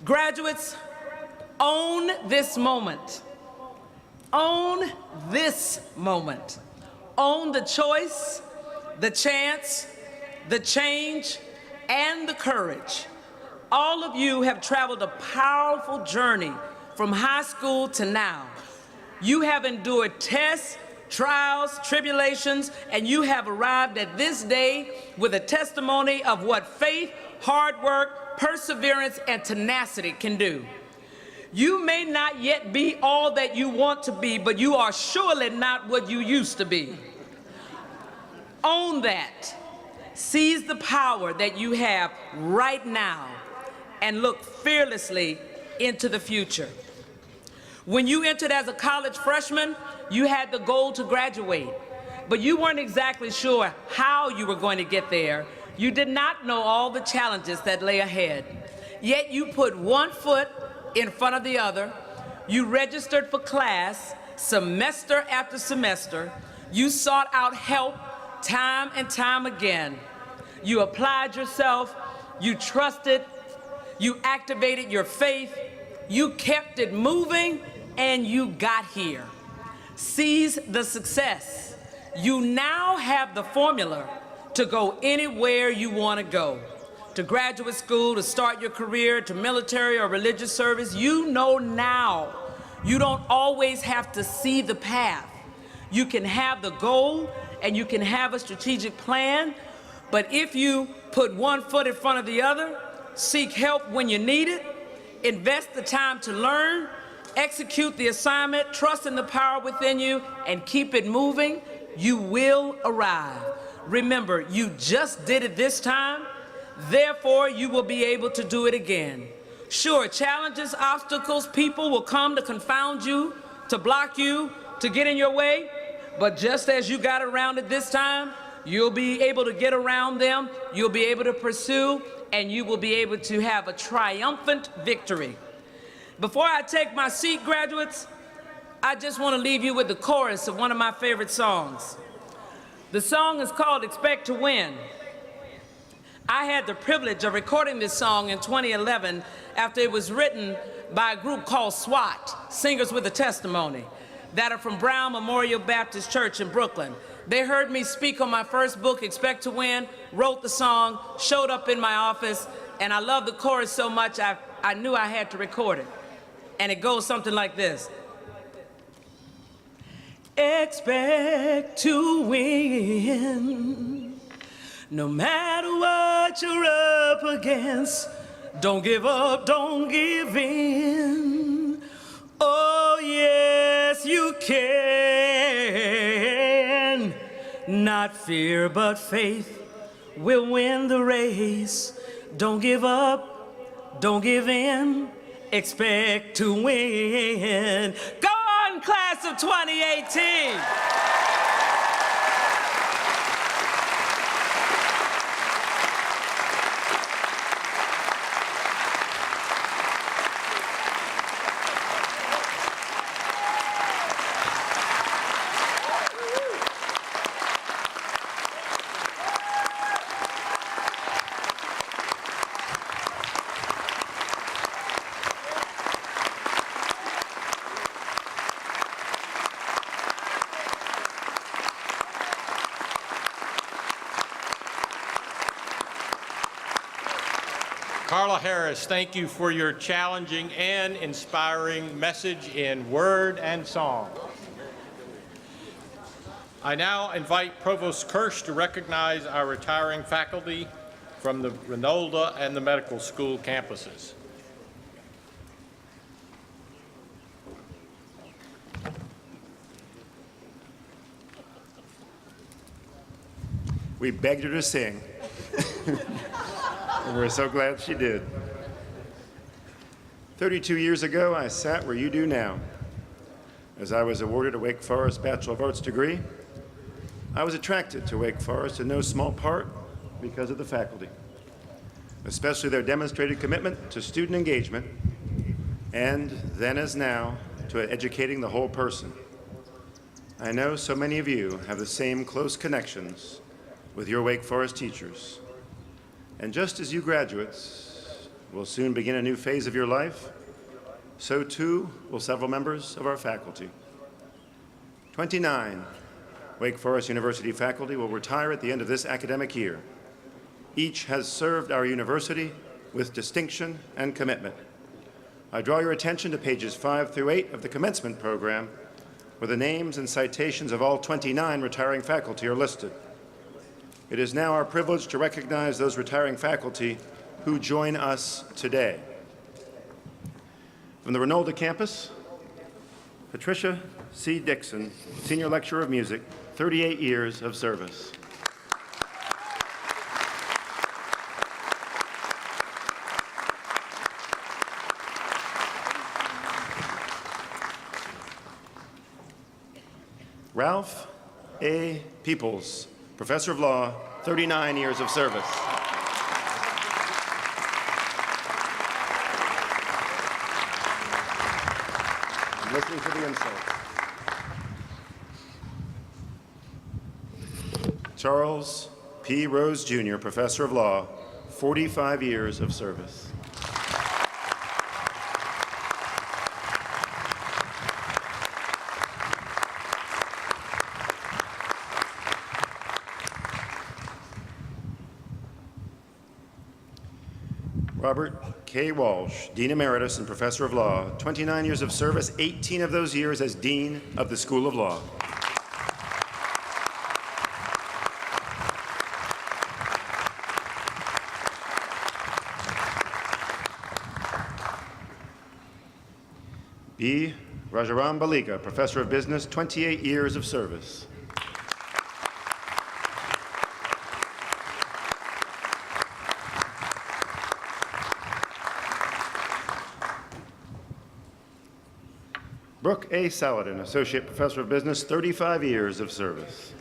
Graduates, own this moment. Own this moment. Own the choice, the chance, the change, and the courage. All of you have traveled a powerful journey from high school to now. You have endured tests, trials, tribulations, and you have arrived at this day with a testimony of what faith, hard work, perseverance, and tenacity can do. You may not yet be all that you want to be, but you are surely not what you used to be. Own that. Seize the power that you have right now and look fearlessly into the future. When you entered as a college freshman, you had the goal to graduate, but you weren't exactly sure how you were going to get there. You did not know all the challenges that lay ahead. Yet you put one foot in front of the other. You registered for class semester after semester. You sought out help time and time again. You applied yourself, you trusted, you activated your faith, you kept it moving, and you got here. Seize the success. You now have the formula to go anywhere you want to go. To graduate school, to start your career, to military or religious service, you know now. You don't always have to see the path. You can have the goal and you can have a strategic plan, but if you put one foot in front of the other, seek help when you need it, invest the time to learn, execute the assignment, trust in the power within you, and keep it moving, you will arrive. Remember, you just did it this time, therefore you will be able to do it again. Sure, challenges, obstacles, people will come to confound you, to block you, to get in your way, but just as you got around it this time, you'll be able to get around them, you'll be able to pursue, and you will be able to have a triumphant victory. Before I take my seat, graduates, I just want to leave you with the chorus of one of my favorite songs. The song is called Expect to Win. I had the privilege of recording this song in 2011 after it was written by a group called SWAT, Singers with a Testimony, that are from Brown Memorial Baptist Church in Brooklyn. They heard me speak on my first book, Expect to Win, wrote the song, showed up in my office, and I love the chorus so much I knew I had to record it. And it goes something like this. Expect to win, no matter what you're up against. Don't give up, don't give in. Oh yes, you can. Not fear, but faith will win the race. Don't give up, don't give in. Expect to win. Go on, class of 2018. Carla Harris, thank you for your challenging and inspiring message in word and song. I now invite Provost Kirsch to recognize our retiring faculty from the Renolda and the medical school campuses. We begged her to sing. And we're so glad she did. 32 years ago, I sat where you do now. As I was awarded a Wake Forest Bachelor of Arts degree, I was attracted to Wake Forest in no small part because of the faculty, especially their demonstrated commitment to student engagement, and then as now, to educating the whole person. I know so many of you have the same close connections with your Wake Forest teachers. And just as you graduates will soon begin a new phase of your life, so too will several members of our faculty. 29 Wake Forest University faculty will retire at the end of this academic year. Each has served our university with distinction and commitment. I draw your attention to pages 5 through 8 of the commencement program, where the names and citations of all 29 retiring faculty are listed. It is now our privilege to recognize those retiring faculty who join us today. From the Renolda campus, Patricia C. Dixon, Senior Lecturer of Music, 38 years of service. Ralph A. Peoples, Professor of Law, 39 years of service. I'm listening to the insults. Charles P. Rose, Jr., Professor of Law, 45 years of service. Robert K. Walsh, Dean Emeritus and Professor of Law, 29 years of service, 18 of those years as Dean of the School of Law. B. Rajaram Baliga, Professor of Business, 28 years of service. Brooke A. Saladin, Associate Professor of Business, 35 years of service.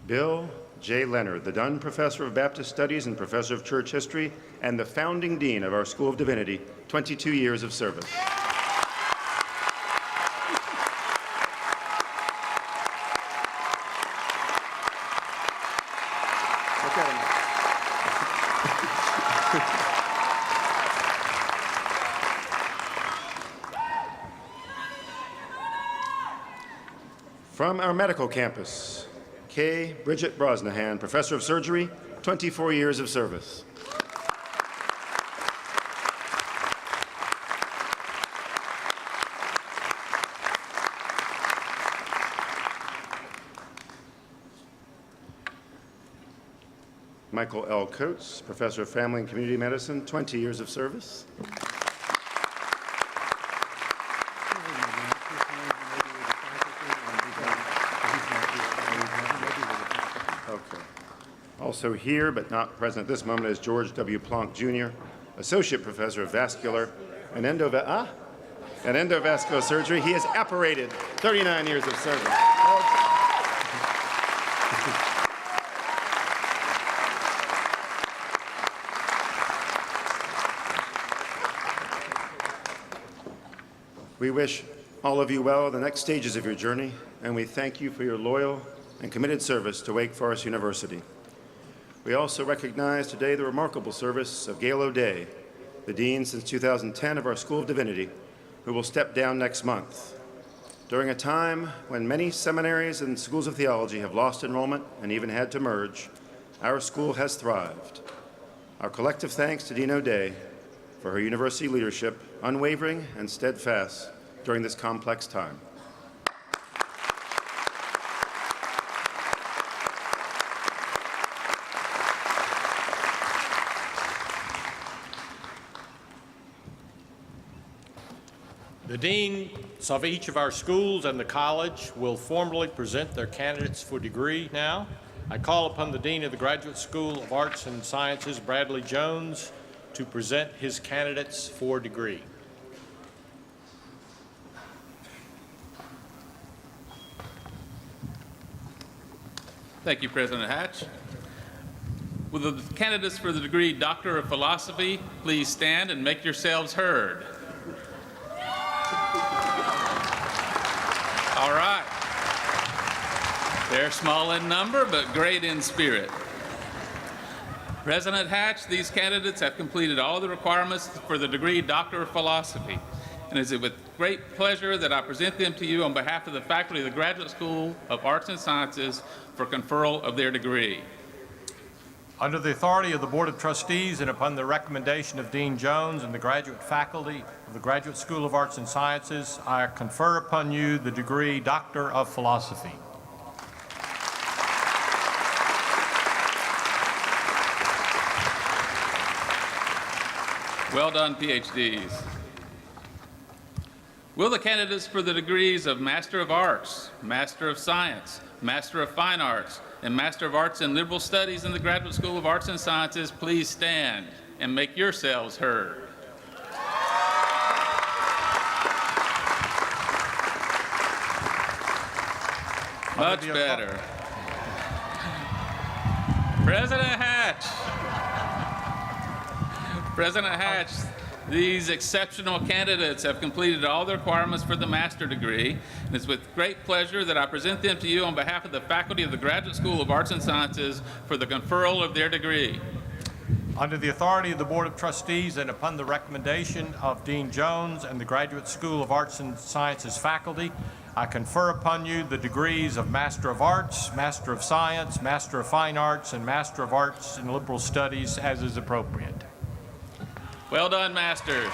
Bill J. Leonard, the Dunn Professor of Baptist Studies and Professor of Church History, and the founding Dean of our School of Divinity, 22 years of service. Look at him. From our medical campus, K. Bridget Brosnahan, Professor of Surgery, 24 years of service. Michael L. Coates, Professor of Family and Community Medicine, 20 years of service. Also here, but not present at this moment, is George W. Plonk, Jr., Associate Professor of Vascular and Endovascular Surgery. He has apparated 39 years of service. We wish all of you well in the next stages of your journey, and we thank you for your loyal and committed service to Wake Forest University. We also recognize today the remarkable service of Gail O'Day, the Dean since 2010 of our School of Divinity, who will step down next month. During a time when many seminaries and schools of theology have lost enrollment and even had to merge, our school has thrived. Our collective thanks to Dean O'Day for her university leadership, unwavering and steadfast during this complex time. The deans of each of our schools and the college will formally present their candidates for degree now. I call upon the Dean of the Graduate School of Arts and Sciences, Bradley Jones, to present his candidates for degree. Thank you, President Hatch. Will the candidates for the degree Doctor of Philosophy please stand and make yourselves heard? All right. They're small in number, but great in spirit. President Hatch, these candidates have completed all the requirements for the degree Doctor of Philosophy, and it is with great pleasure that I present them to you on behalf of the faculty of the Graduate School of Arts and Sciences for conferral of their degree. Under the authority of the Board of Trustees and upon the recommendation of Dean Jones and the graduate faculty of the Graduate School of Arts and Sciences, I confer upon you the degree Doctor of Philosophy. Well done, PhDs. Will the candidates for the degrees of Master of Arts, Master of Science, Master of Fine Arts, and Master of Arts in Liberal Studies in the Graduate School of Arts and Sciences please stand and make yourselves heard? Much better. President Hatch. President Hatch, these exceptional candidates have completed all the requirements for the master degree, and it's with great pleasure that I present them to you on behalf of the faculty of the Graduate School of Arts and Sciences for the conferral of their degree. Under the authority of the Board of Trustees and upon the recommendation of Dean Jones and the Graduate School of Arts and Sciences faculty, I confer upon you the degrees of Master of Arts, Master of Science, Master of Fine Arts, and Master of Arts in Liberal Studies as is appropriate. Well done, Masters.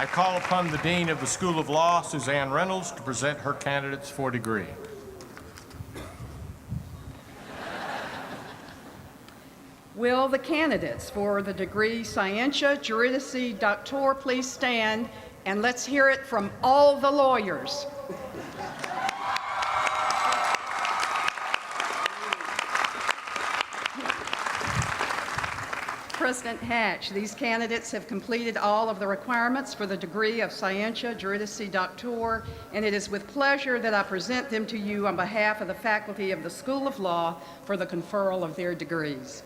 I call upon the Dean of the School of Law, Suzanne Reynolds, to present her candidates for degree. Will the candidates for the degree Scientia Juridici Doctor please stand, and let's hear it from all the lawyers. President Hatch, these candidates have completed all of the requirements for the degree of Scientia Juridici Doctor, and it is with pleasure that I present them to you on behalf of the faculty of the School of Law for the conferral of their degrees.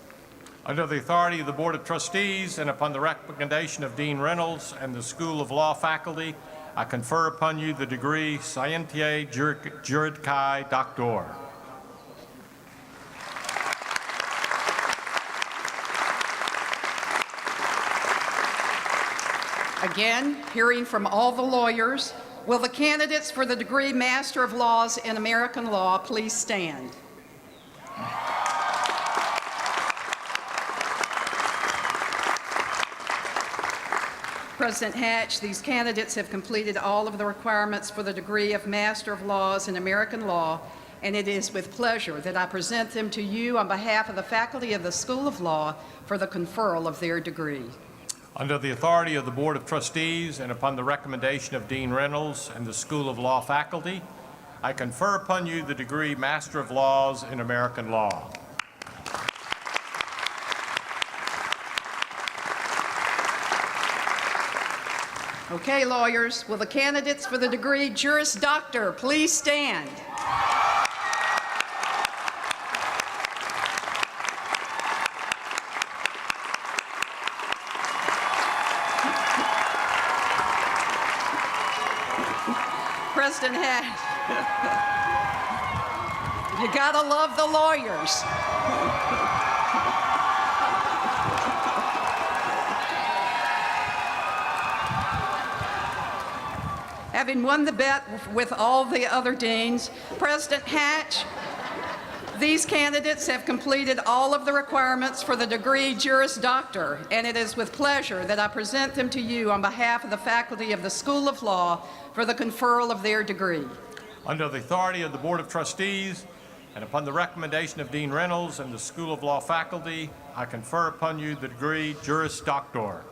Under the authority of the Board of Trustees and upon the recommendation of Dean Reynolds and the School of Law faculty, I confer upon you the degree Scientiae Juridicae Doctor. Again, hearing from all the lawyers, will the candidates for the degree Master of Laws in American Law please stand? President Hatch, these candidates have completed all of the requirements for the degree of Master of Laws in American Law, and it is with pleasure that I present them to you on behalf of the faculty of the School of Law for the conferral of their degree. Under the authority of the Board of Trustees and upon the recommendation of Dean Reynolds and the School of Law faculty, I confer upon you the degree Master of Laws in American Law. Okay, lawyers, will the candidates for the degree Juris Doctor please stand? President Hatch, you gotta love the lawyers. Having won the bet with all the other deans, President Hatch, these candidates have completed all of the requirements for the degree Juris Doctor, and it is with pleasure that I present them to you on behalf of the faculty of the School of Law for the conferral of their degree. Under the authority of the Board of Trustees and upon the recommendation of Dean Reynolds and the School of Law faculty, I confer upon you the degree Juris Doctor.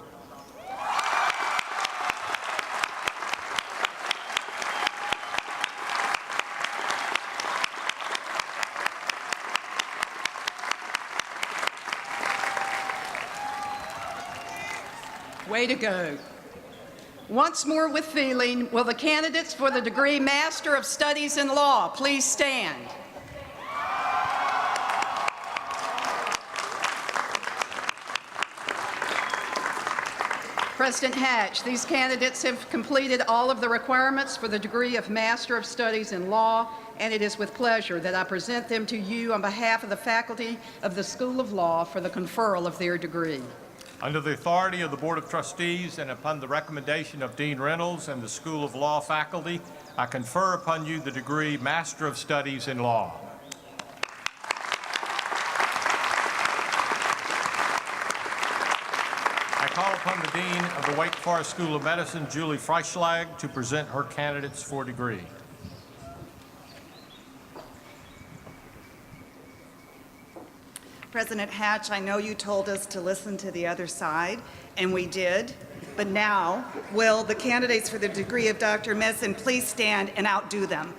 Way to go. Once more with feeling, will the candidates for the degree Master of Studies in Law please stand? President Hatch, these candidates have completed all of the requirements for the degree of Master of Studies in Law, and it is with pleasure that I present them to you on behalf of the faculty of the School of Law for the conferral of their degree. Under the authority of the Board of Trustees and upon the recommendation of Dean Reynolds and the School of Law faculty, I confer upon you the degree Master of Studies in Law. I call upon the Dean of the Wake Forest School of Medicine, Julie Freischlag, to present her candidates for degree. President Hatch, I know you told us to listen to the other side, and we did. But now, will the candidates for the degree of Doctor of Medicine please stand and outdo them?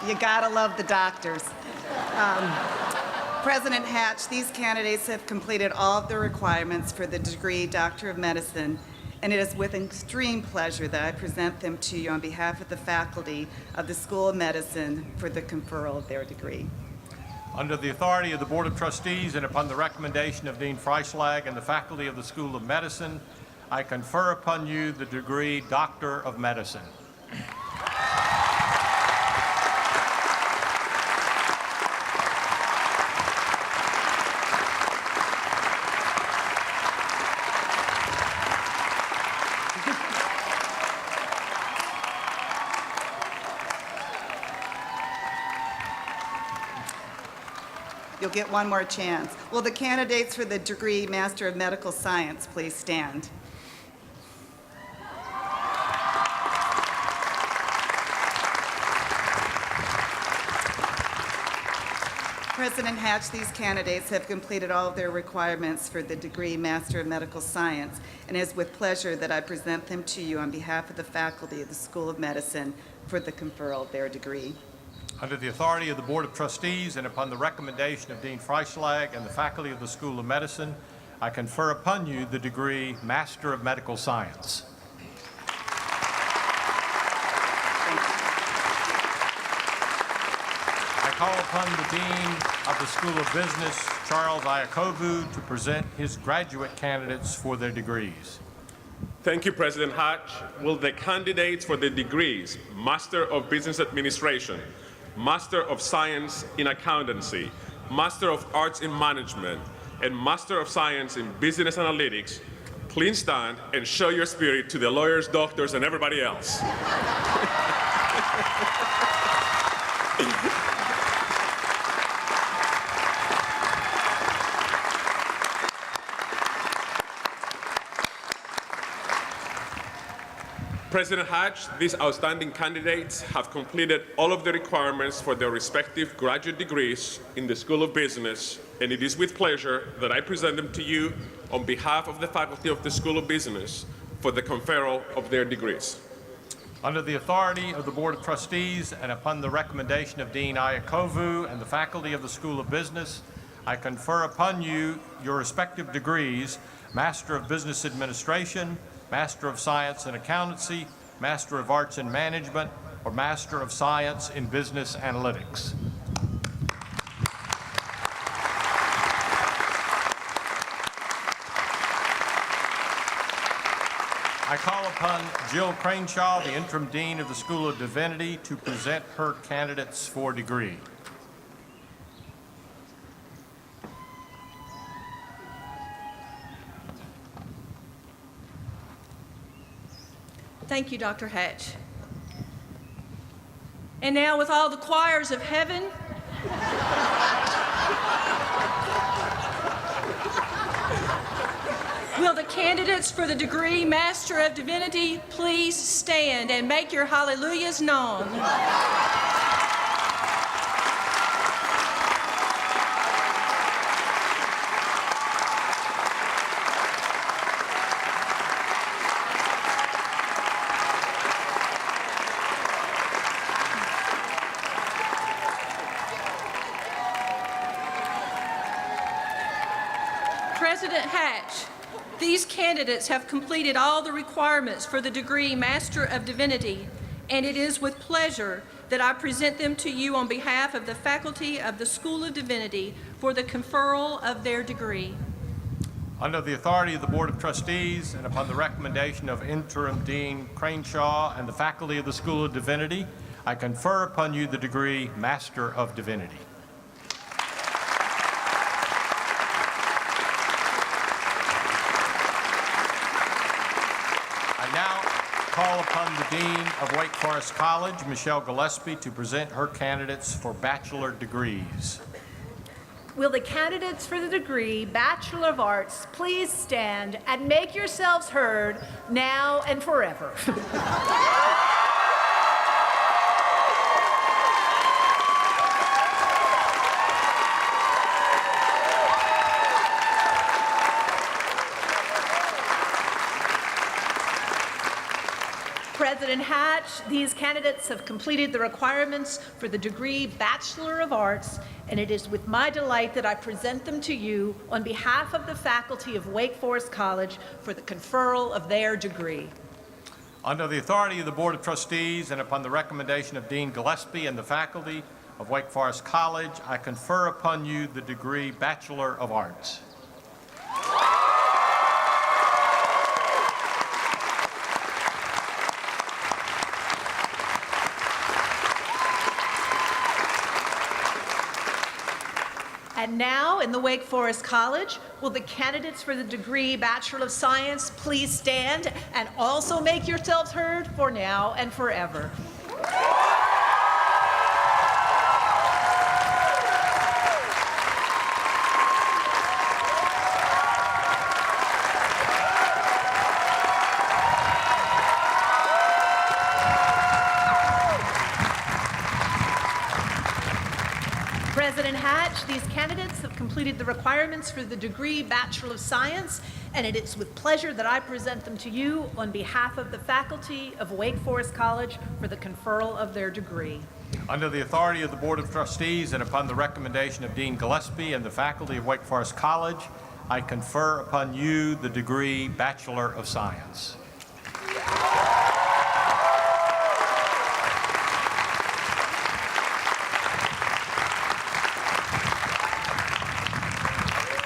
You gotta love the doctors. President Hatch, these candidates have completed all of the requirements for the degree Doctor of Medicine, and it is with extreme pleasure that I present them to you on behalf of the faculty of the School of Medicine for the conferral of their degree. Under the authority of the Board of Trustees and upon the recommendation of Dean Freischlag and the faculty of the School of Medicine, I confer upon you the degree Doctor of Medicine. You'll get one more chance. Will the candidates for the degree Master of Medical Science please stand? President Hatch, these candidates have completed all of their requirements for the degree Master of Medical Science, and it is with pleasure that I present them to you on behalf of the faculty of the School of Medicine for the conferral of their degree. Under the authority of the Board of Trustees and upon the recommendation of Dean Freischlag and the faculty of the School of Medicine, I confer upon you the degree Master of Medical Science. I call upon the Dean of the School of Business, Charles Iacovu, to present his graduate candidates for their degrees. Thank you, President Hatch. Will the candidates for the degrees Master of Business Administration, Master of Science in Accountancy, Master of Arts in Management, and Master of Science in Business Analytics please stand and show your spirit to the lawyers, doctors, and everybody else? President Hatch, these outstanding candidates have completed all of the requirements for their respective graduate degrees in the School of Business, and it is with pleasure that I present them to you on behalf of the faculty of the School of Business for the conferral of their degrees. Under the authority of the Board of Trustees and upon the recommendation of Dean Iacovu and the faculty of the School of Business, I confer upon you your respective degrees, Master of Business Administration, Master of Science in Accountancy, Master of Arts in Management, or Master of Science in Business Analytics. I call upon Jill Crainshaw, the Interim Dean of the School of Divinity, to present her candidates for degree. Thank you, Dr. Hatch. And now, with all the choirs of heaven, will the candidates for the degree Master of Divinity please stand and make your hallelujahs known? President Hatch, these candidates have completed all the requirements for the degree Master of Divinity, and it is with pleasure that I present them to you on behalf of the faculty of the School of Divinity for the conferral of their degree. Under the authority of the Board of Trustees and upon the recommendation of Interim Dean Crainshaw and the faculty of the School of Divinity, I confer upon you the degree Master of Divinity. Call upon the Dean of Wake Forest College, Michelle Gillespie, to present her candidates for bachelor degrees. Will the candidates for the degree Bachelor of Arts please stand and make yourselves heard now and forever? President Hatch, these candidates have completed the requirements for the degree Bachelor of Arts, and it is with my delight that I present them to you on behalf of the faculty of Wake Forest College for the conferral of their degree. Under the authority of the Board of Trustees and upon the recommendation of Dean Gillespie and the faculty of Wake Forest College, I confer upon you the degree Bachelor of Arts. And now, in the Wake Forest College, will the candidates for the degree Bachelor of Science please stand and also make yourselves heard for now and forever? I, President Hatch, these candidates have completed the requirements for the degree Bachelor of Science, and it is with pleasure that I present them to you on behalf of the faculty of Wake Forest College for the conferral of their degree. Under the authority of the Board of Trustees and upon the recommendation of Dean Gillespie and the faculty of Wake Forest College, I confer upon you the degree Bachelor of Science.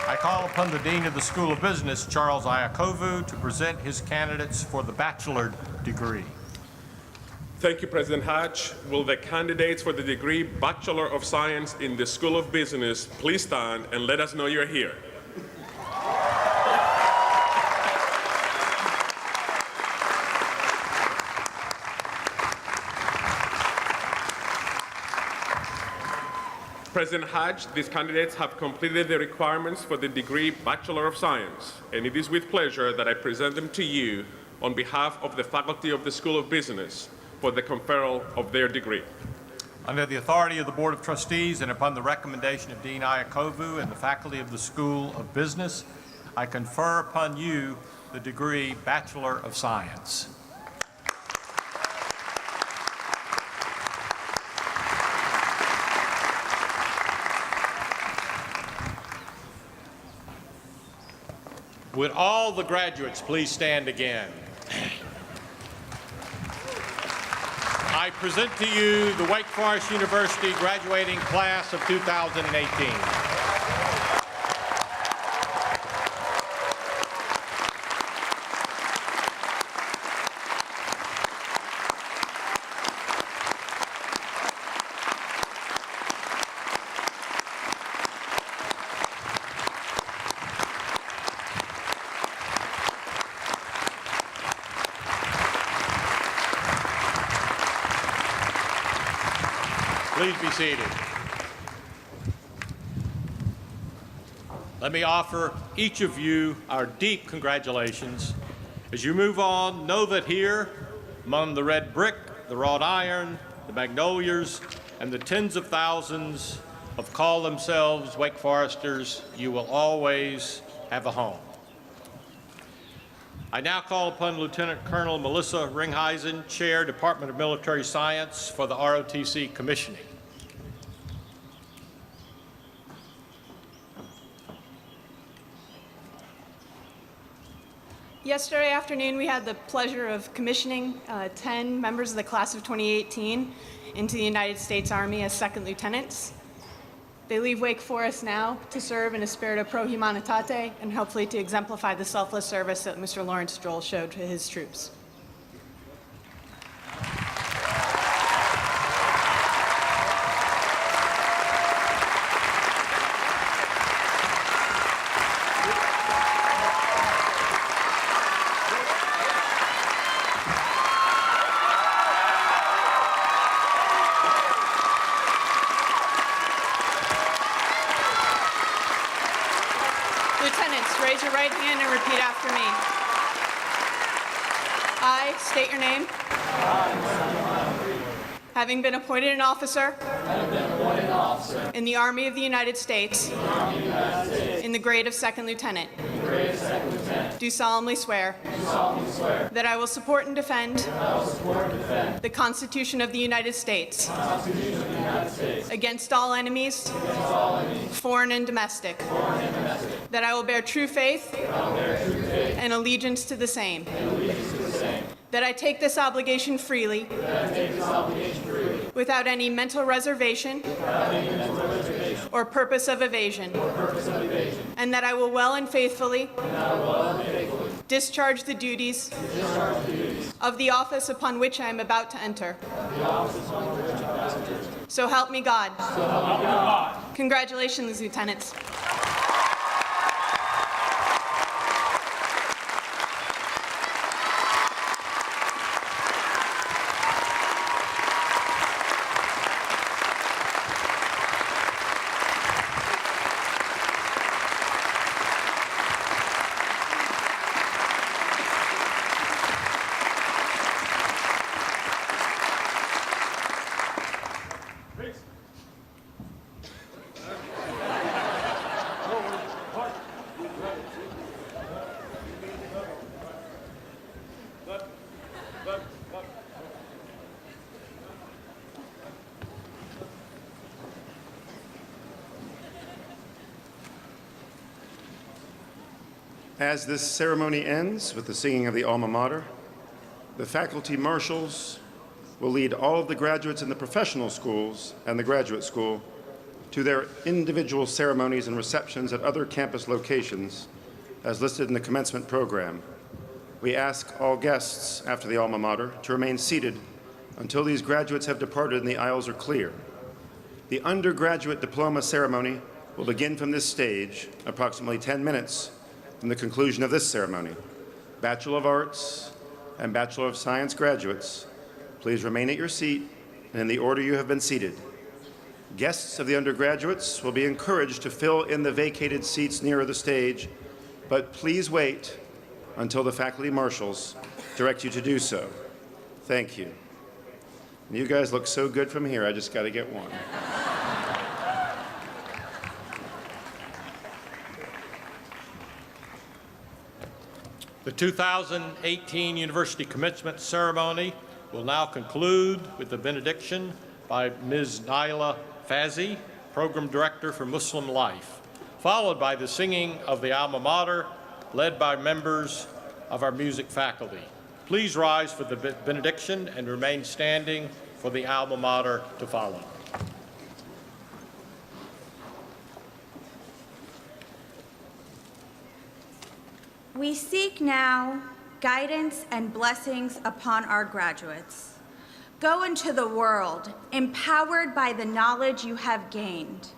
I call upon the Dean of the School of Business, Charles Iacovu, to present his candidates for the bachelor degree. Thank you, President Hatch. Will the candidates for the degree Bachelor of Science in the School of Business please stand and let us know you're here? President Hatch, these candidates have completed the requirements for the degree Bachelor of Science, and it is with pleasure that I present them to you on behalf of the faculty of the School of Business for the conferral of their degree. Under the authority of the Board of Trustees and upon the recommendation of Dean Iacovu and the faculty of the School of Business, I confer upon you the degree Bachelor of Science. Would all the graduates please stand again? I present to you the Wake Forest University graduating class of 2018. Please be seated. Let me offer each of you our deep congratulations. As you move on, know that here, among the red brick, the wrought iron, the magnolias, and the tens of thousands of call themselves Wake Foresters, you will always have a home. I now call upon Lieutenant Colonel Melissa Ringheisen, Chair, Department of Military Science, for the ROTC commissioning. Yesterday afternoon, we had the pleasure of commissioning 10 members of the class of 2018 into the United States Army as second lieutenants. They leave Wake Forest now to serve in a spirit of pro humanitate and hopefully to exemplify the selfless service that Mr. Lawrence Stroll showed to his troops. Lieutenants, raise your right hand and repeat after me. I state your name. Having been appointed an officer in the Army of the United States in the grade of second lieutenant, do solemnly swear that I will support and defend the Constitution of the United States against all enemies, foreign and domestic, that I will bear true faith and allegiance to the same, that I take this obligation freely without any mental reservation or purpose of evasion, and that I will well and faithfully discharge the duties of the office upon which I am about to enter. So help me God. Congratulations, lieutenants. As this ceremony ends with the singing of the Alma Mater, the faculty marshals will lead all of the graduates in the professional schools and the graduate school to their individual ceremonies and receptions at other campus locations as listed in the commencement program. We ask all guests after the Alma Mater to remain seated until these graduates have departed and the aisles are clear. The undergraduate diploma ceremony will begin from this stage approximately 10 minutes from the conclusion of this ceremony. Bachelor of Arts and Bachelor of Science graduates, please remain at your seat and in the order you have been seated. Guests of the undergraduates will be encouraged to fill in the vacated seats nearer the stage, but please wait until the faculty marshals direct you to do so. Thank you. You guys look so good from here, I just got to get one. The 2018 University Commencement Ceremony will now conclude with the benediction by Ms. Naila Fazi, Program Director for Muslim Life, followed by the singing of the Alma Mater, led by members of our music faculty. Please rise for the benediction and remain standing for the Alma Mater to follow. We seek now guidance and blessings upon our graduates. Go into the world, empowered by the knowledge you have gained.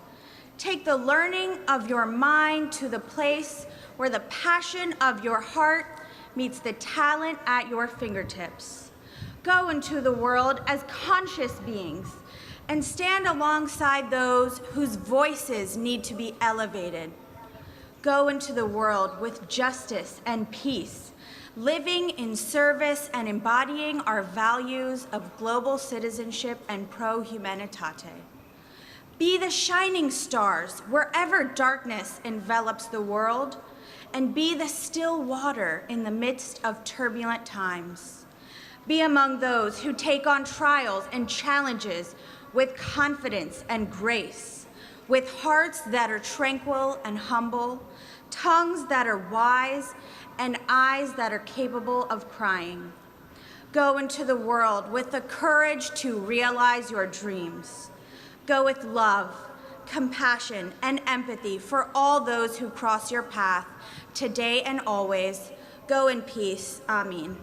Take the learning of your mind to the place where the passion of your heart meets the talent at your fingertips. Go into the world as conscious beings and stand alongside those whose voices need to be elevated. Go into the world with justice and peace, living in service and embodying our values of global citizenship and pro humanitate. Be the shining stars wherever darkness envelops the world, and be the still water in the midst of turbulent times. Be among those who take on trials and challenges with confidence and grace, with hearts that are tranquil and humble, tongues that are wise, and eyes that are capable of crying. Go into the world with the courage to realize your dreams. Go with love, compassion, and empathy for all those who cross your path, today and always. Go in peace. Amen.